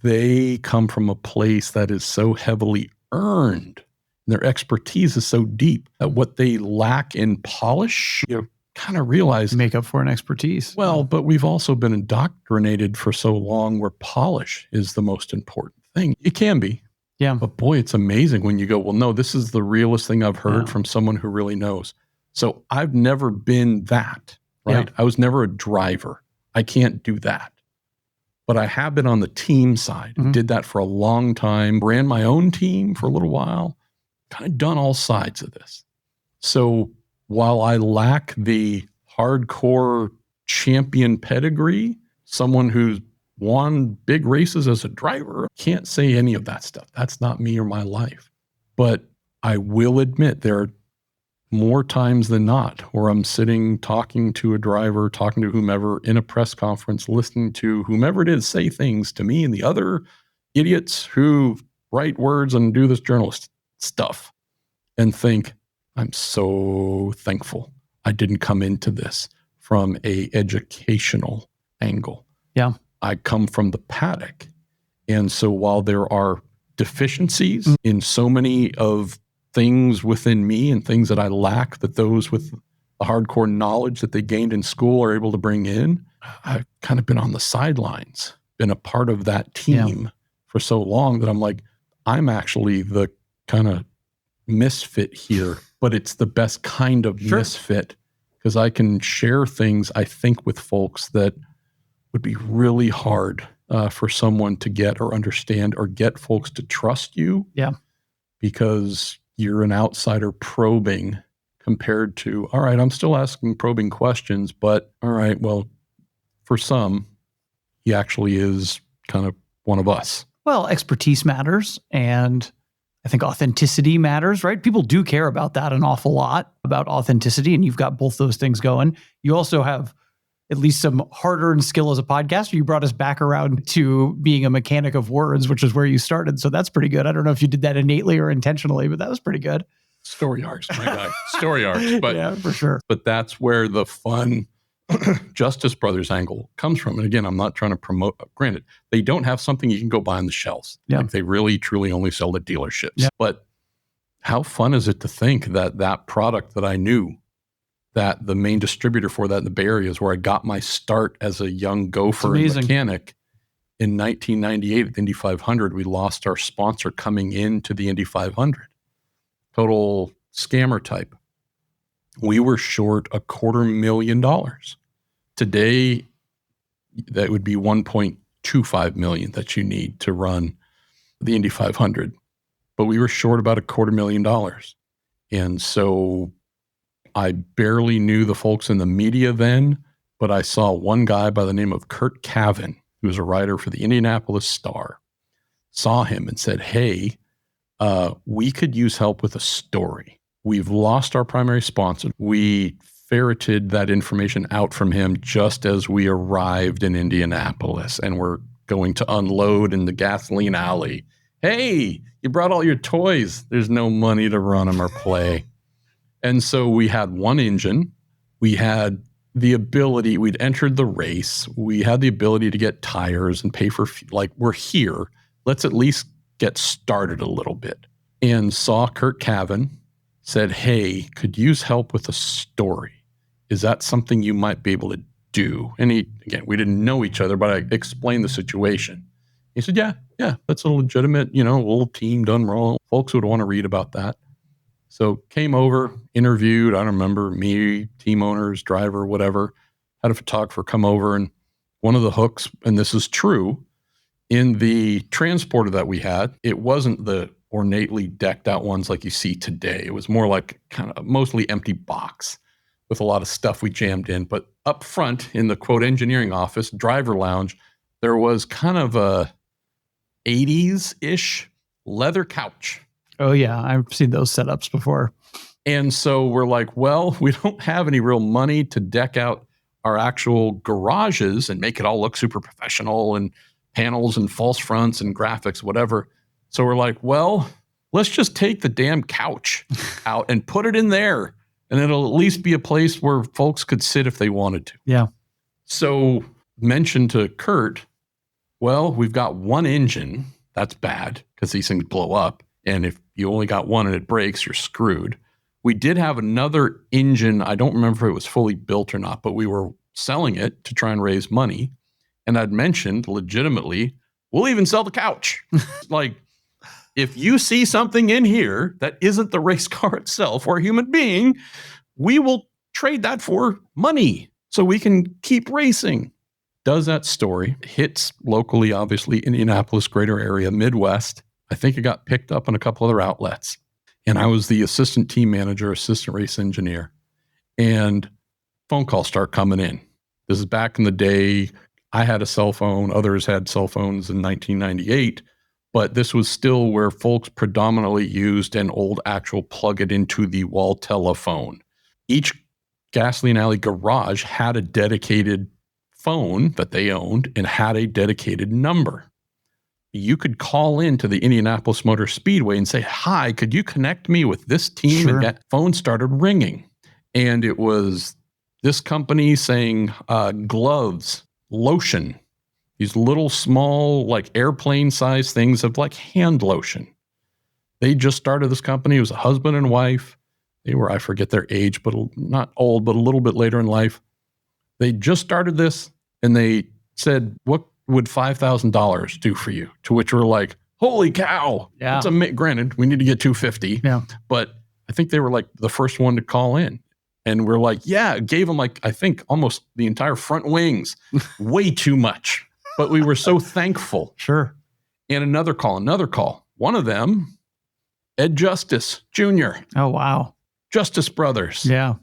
they come from a place that is so heavily earned. Their expertise is so deep that what they lack in polish, you kind of realize. Make up for an expertise. Well, but we've also been indoctrinated for so long where polish is the most important thing. It can be. Yeah. But boy, it's amazing when you go, well, no, this is the realest thing I've heard from someone who really knows. So I've never been that, right? I was never a driver. I can't do that. But I have been on the team side, did that for a long time, ran my own team for a little while, kind of done all sides of this. So while I lack the hardcore champion pedigree, someone who's won big races as a driver, can't say any of that stuff. That's not me or my life. But I will admit there are more times than not where I'm sitting talking to a driver, talking to whomever in a press conference, listening to whomever it is say things to me and the other idiots who write words and do this journalist stuff and think, I'm so thankful I didn't come into this from a educational angle. Yeah. I come from the paddock. And so while there are deficiencies in so many of things within me and things that I lack that those with the hardcore knowledge that they gained in school are able to bring in, I've kind of been on the sidelines, been a part of that team for so long that I'm like, I'm actually the kind of misfit here, but it's the best kind of misfit because I can share things, I think, with folks that would be really hard for someone to get or understand or get folks to trust you. Yeah. Because you're an outsider probing compared to, all right, I'm still asking probing questions, but all right, well, for some, he actually is kind of one of us. Well, expertise matters. And I think authenticity matters, right? People do care about that an awful lot. about authenticity, and you've got both those things going. You also have at least some hard-earned skill as a podcaster. You brought us back around to being a mechanic of words, which is where you started. So that's pretty good. I don't know if you did that innately or intentionally, but that was pretty good. Story arcs, my guy. Story arcs. But, yeah, for sure. But that's where the fun Justice Brothers angle comes from. And again, I'm not trying to promote, granted, they don't have something you can go buy on the shelves. Yeah. Like they really, truly only sell at dealerships. Yeah. But how fun is it to think that that product that I knew, that the main distributor for that in the Bay Area is where I got my start as a young gopher and mechanic. In 1998 at the Indy 500, we lost our sponsor coming into the Indy 500. Total scammer type. We were short $250,000. Today, that would be $1.25 million that you need to run the Indy 500. But we were short about $250,000. And so I barely knew the folks in the media then, but I saw one guy by the name of Kurt Cavan, who was a writer for the Indianapolis Star, saw him and said, hey, we could use help with a story. We've lost our primary sponsor. We ferreted that information out from him just as we arrived in Indianapolis, and we're going to unload in the gasoline alley. Hey, you brought all your toys. There's no money to run them or play. And so we had one engine. We had the ability, we'd entered the race. We had the ability to get tires and pay for, like, we're here. Let's at least get started a little bit. And saw Kurt Cavan, said, hey, could use help with a story. Is that something you might be able to do? And he, again, we didn't know each other, but I explained the situation. He said, yeah, that's a legitimate, little team done wrong. Folks would want to read about that. So came over, interviewed, I don't remember, me, team owners, driver, whatever, had a photographer come over, and one of the hooks, and this is true, in the transporter that we had, it wasn't the ornately decked out ones like you see today. It was more like kind of mostly empty box with a lot of stuff we jammed in. But up front in the quote engineering office, driver lounge, there was kind of a 80s-ish leather couch. Oh yeah, I've seen those setups before. And so we're like, well, we don't have any real money to deck out our actual garages and make it all look super professional and panels and false fronts and graphics, whatever. So we're like, well, let's just take the damn couch out and put it in there. And it'll at least be a place where folks could sit if they wanted to. Yeah. So mentioned to Kurt, well, we've got one engine. That's bad because these things blow up. And if you only got one and it breaks, you're screwed. We did have another engine. I don't remember if it was fully built or not, but we were selling it to try and raise money. And I'd mentioned legitimately, we'll even sell the couch. Like, if you see something in here that isn't the race car itself or a human being, we will trade that for money so we can keep racing. Does that story, hits locally, obviously, Indianapolis, greater area, Midwest. I think it got picked up in a couple other outlets. And I was the assistant team manager, assistant race engineer. And phone calls start coming in. This is back in the day. I had a cell phone. Others had cell phones in 1998. But this was still where folks predominantly used an old actual plug it into the wall telephone. Each gasoline alley garage had a dedicated phone that they owned and had a dedicated number. You could call into the Indianapolis Motor Speedway and say, hi, could you connect me with this team? Sure. And that phone started ringing. And it was this company saying gloves, lotion, these little small, like airplane size things of like hand lotion. They just started this company. It was a husband and wife. They were, I forget their age, but not old, but a little bit later in life. They just started this and they said, what would $5,000 do for you? To which we're like, holy cow. Yeah. Granted, we need to get $250. Yeah. But I think they were like the first one to call in. And we're like, yeah, gave them like, I think almost the entire front wings. Way too much. But we were so thankful. Sure. And another call. One of them, Ed Justice Jr. Oh, wow. Justice Brothers. Yeah.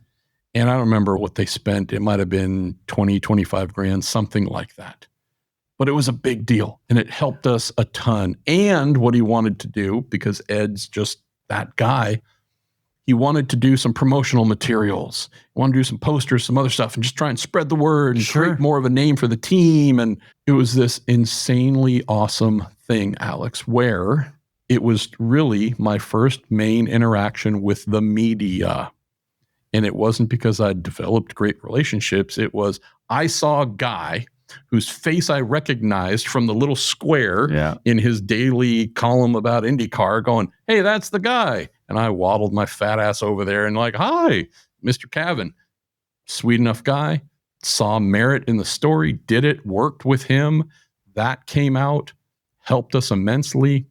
And I don't remember what they spent. It might have been 20, 25 grand, something like that. But it was a big deal. And it helped us a ton. And what he wanted to do, because Ed's just that guy, he wanted to do some promotional materials, he wanted to do some posters, some other stuff, and just try and spread the word and create more of a name for the team. And it was this insanely awesome thing, Alex, where it was really my first main interaction with the media. And it wasn't because I'd developed great relationships. It was, I saw a guy whose face I recognized from the little square in his daily column about IndyCar going, hey, that's the guy. And I waddled my fat ass over there and like, hi, Mr. Cavan. Sweet enough guy. Saw merit in the story, did it, worked with him. That came out, helped us immensely.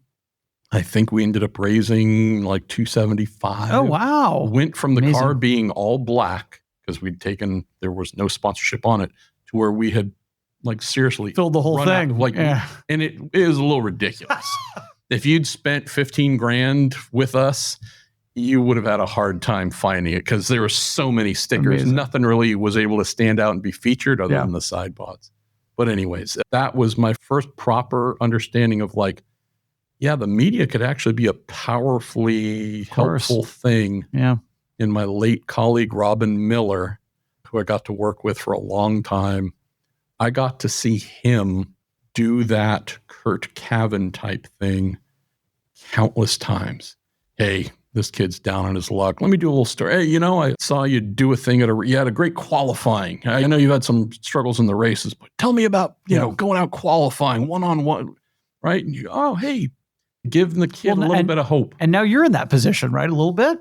I think we ended up raising like $275. Oh, wow. Went from the car being all black, because there was no sponsorship on it, to where we had like seriously filled the whole thing. And it is a little ridiculous. If you'd spent $15,000 with us, you would have had a hard time finding it because there were so many stickers. Amazing. Nothing really was able to stand out and be featured other than the side pods. But anyways, that was my first proper understanding of like, yeah, the media could actually be a powerfully helpful thing. Yeah. And my late colleague, Robin Miller, who I got to work with for a long time, I got to see him do that Kurt Cavan type thing countless times. Hey, this kid's down on his luck. Let me do a little story. Hey, I saw you do a thing you had a great qualifying. I know you had some struggles in the races, but tell me about, going out qualifying one-on-one, right? And hey, give the kid a little bit of hope. And now you're in that position, right? A little bit?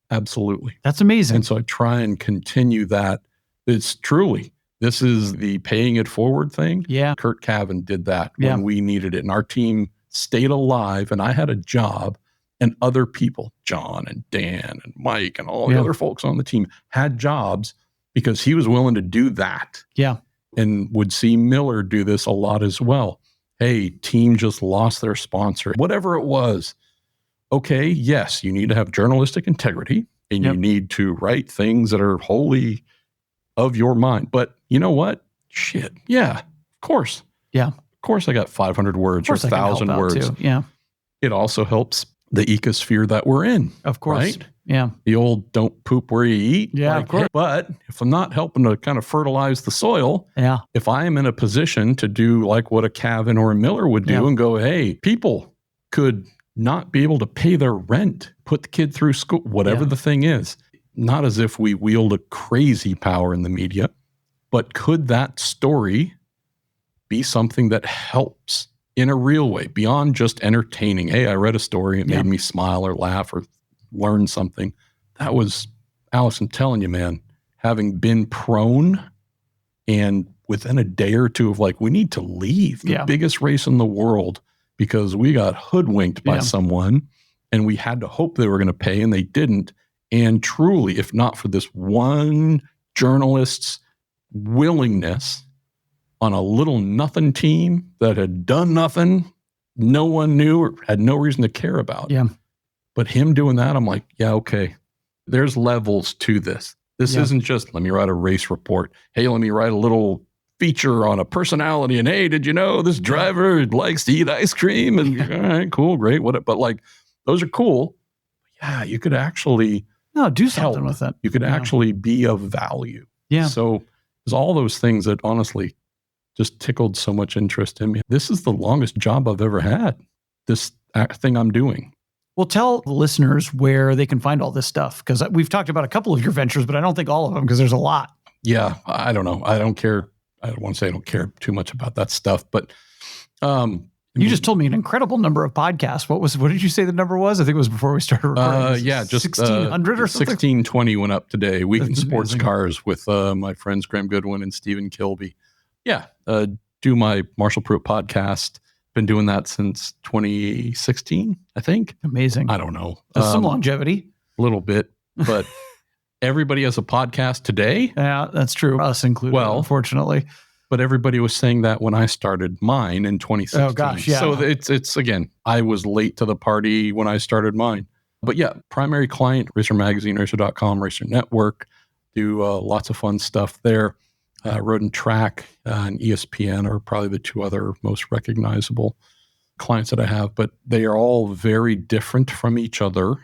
Absolutely. That's amazing. And so I try and continue that. This is the paying it forward thing. Yeah. Kurt Cavan did that when we needed it. And our team stayed alive, and I had a job, and other people, John and Dan and Mike and all the other folks on the team had jobs because he was willing to do that. Yeah. And would see Miller do this a lot as well. Hey, team just lost their sponsor, whatever it was. Okay, yes, you need to have journalistic integrity, and you need to write things that are wholly of your mind. But you know what? Shit. Yeah, of course. Yeah. Of course I got 500 words or 1,000 words. Too. Yeah. It also helps the ecosphere that we're in. Of course. Right? Yeah. The old don't poop where you eat. Yeah, of course. But if I'm not helping to kind of fertilize the soil, if I am in a position to do like what a Cavan or a Miller would do and go, hey, people could not be able to pay their rent, put the kid through school, whatever the thing is. Not as if we wield a crazy power in the media, but could that story be something that helps in a real way beyond just entertaining? Hey, I read a story, it made me smile or laugh or learn something. That was, Alice, I'm telling you, man, having been prone and within a day or two of like, we need to leave the biggest race in the world because we got hoodwinked by someone and we had to hope they were going to pay and they didn't. And truly, if not for this one journalist's willingness on a little nothing team that had done nothing, no one knew or had no reason to care about. Yeah. But him doing that, I'm like, yeah, okay. There's levels to this. This isn't just, let me write a race report. Hey, let me write a little feature on a personality. And hey, did you know this driver likes to eat ice cream? And all right, cool, great. But like, those are cool. Yeah, you could actually do something with it. You could actually be of value. Yeah. So there's all those things that honestly just tickled so much interest in me. This is the longest job I've ever had, this thing I'm doing. Well, tell the listeners where they can find all this stuff, because we've talked about a couple of your ventures, but I don't think all of them, because there's a lot. Yeah, I don't know. I don't care. I don't want to say I don't care too much about that stuff, but you just told me an incredible number of podcasts. What did you say the number was? I think it was before we started recording. Just 1,600 or something. 1,620 went up today. Week in Sports Cars with my friends Graham Goodwin and Stephen Kilby. Yeah, do my Marshall Pruett podcast. Been doing that since 2016, I think. Amazing. I don't know. There's some longevity. A little bit, but everybody has a podcast today. Yeah, that's true. Us included, unfortunately. But everybody was saying that when I started mine in 2016. Oh, gosh, yeah. So it's again, I was late to the party when I started mine. But yeah, primary client, Racer Magazine, Racer.com, Racer Network. Do lots of fun stuff there. Road and Track and ESPN are probably the two other most recognizable clients that I have, but they are all very different from each other.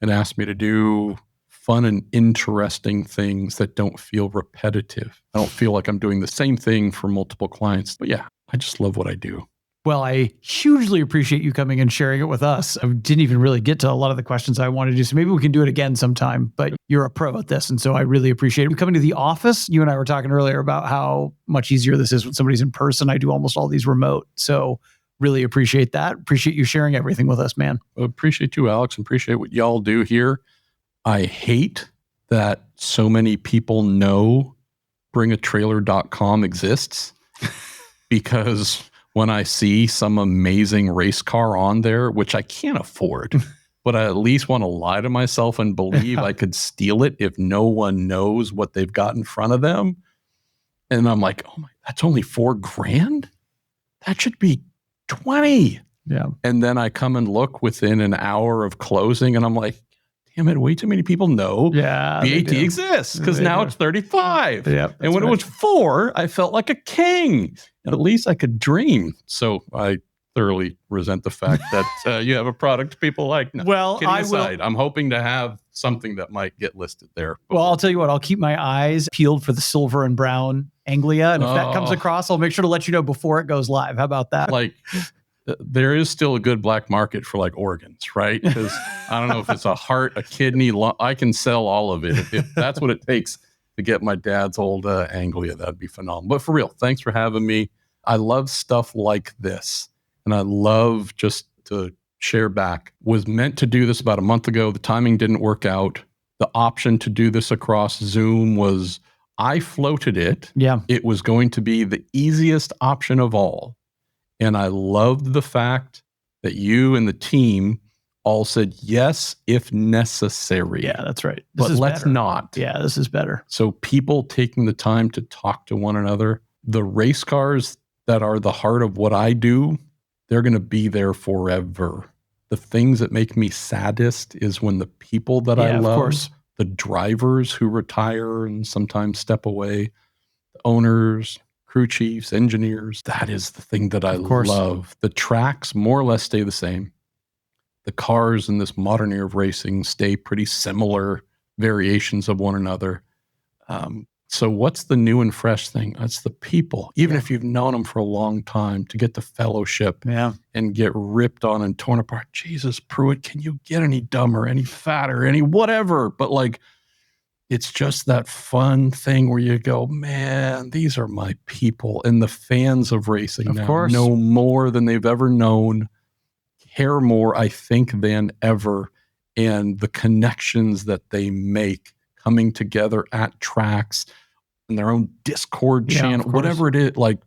and ask me to do fun and interesting things that don't feel repetitive. I don't feel like I'm doing the same thing for multiple clients. But yeah, I just love what I do. Well, I hugely appreciate you coming and sharing it with us. I didn't even really get to a lot of the questions I wanted to do, so maybe we can do it again sometime, but you're a pro at this, and so I really appreciate it. Coming to the office, you and I were talking earlier about how much easier this is when somebody's in person. I do almost all these remote, so really appreciate that. Appreciate you sharing everything with us, man. I appreciate you, Alex, and appreciate what y'all do here. I hate that so many people know bringatrailer.com exists because when I see some amazing race car on there, which I can't afford, but I at least want to lie to myself and believe I could steal it if no one knows what they've got in front of them. And I'm like, oh my, that's only $4,000? That should be 20. Yeah. And then I come and look within an hour of closing and I'm like, damn it, way too many people know BAT exists because now it's 35. Yeah, and when it was 4, I felt like a king. And at least I could dream. So I thoroughly resent the fact that you have a product people like. No, well, I'm hoping to have something that might get listed there. Well, I'll tell you what, I'll keep my eyes peeled for the silver and brown Anglia. And if that comes across, I'll make sure to let you know before it goes live. How about that? Like, there is still a good black market for like organs, right? Because I don't know if it's a heart, a kidney, I can sell all of it. If that's what it takes to get my dad's old Anglia, that'd be phenomenal. But for real, thanks for having me. I love stuff like this. And I love just to share back. Was meant to do this about a month ago. The timing didn't work out. The option to do this across Zoom was, I floated it. Yeah. It was going to be the easiest option of all. And I loved the fact that you and the team all said yes, if necessary. Yeah, that's right. But let's not. Yeah, this is better. So people taking the time to talk to one another, the race cars that are the heart of what I do, they're going to be there forever. The things that make me saddest is when the people that I love, the drivers who retire and sometimes step away, the owners, crew chiefs, engineers, that is the thing that I love. The tracks more or less stay the same. The cars in this modern era of racing stay pretty similar, variations of one another. So what's the new and fresh thing? It's the people. Even if you've known them for a long time, to get the fellowship and get ripped on and torn apart. Jesus, Pruett, can you get any dumber, any fatter, any whatever? But like, it's just that fun thing where you go, man, these are my people. And the fans of racing now know more than they've ever known, care more, I think, than ever. And the connections that they make coming together at tracks and their own Discord channel, whatever it is, like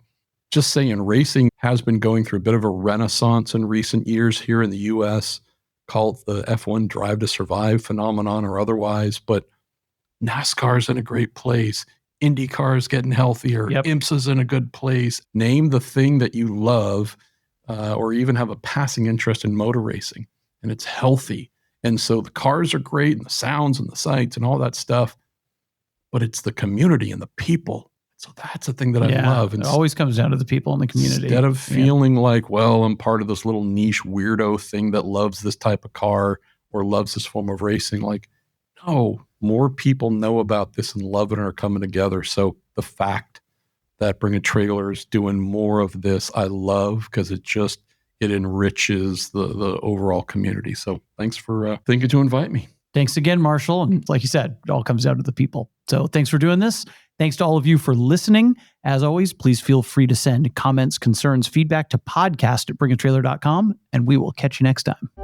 just saying racing has been going through a bit of a renaissance in recent years here in the US, called the F1 Drive to Survive phenomenon or otherwise. But NASCAR's in a great place. IndyCar's getting healthier. IMSA's in a good place. Name the thing that you love or even have a passing interest in motor racing, and it's healthy. And so the cars are great and the sounds and the sights and all that stuff, but it's the community and the people. So that's the thing that I love. It always comes down to the people in the community. Instead of feeling like, well, I'm part of this little niche weirdo thing that loves this type of car or loves this form of racing. Like, no, more people know about this and love it and are coming together. So the fact that Bring a Trailer is doing more of this, I love, because it enriches the overall community. So thanks for thinking to invite me. Thanks again, Marshall. And like you said, it all comes down to the people. So thanks for doing this. Thanks to all of you for listening. As always, please feel free to send comments, concerns, feedback to podcast@bringatrailer.com, and we will catch you next time.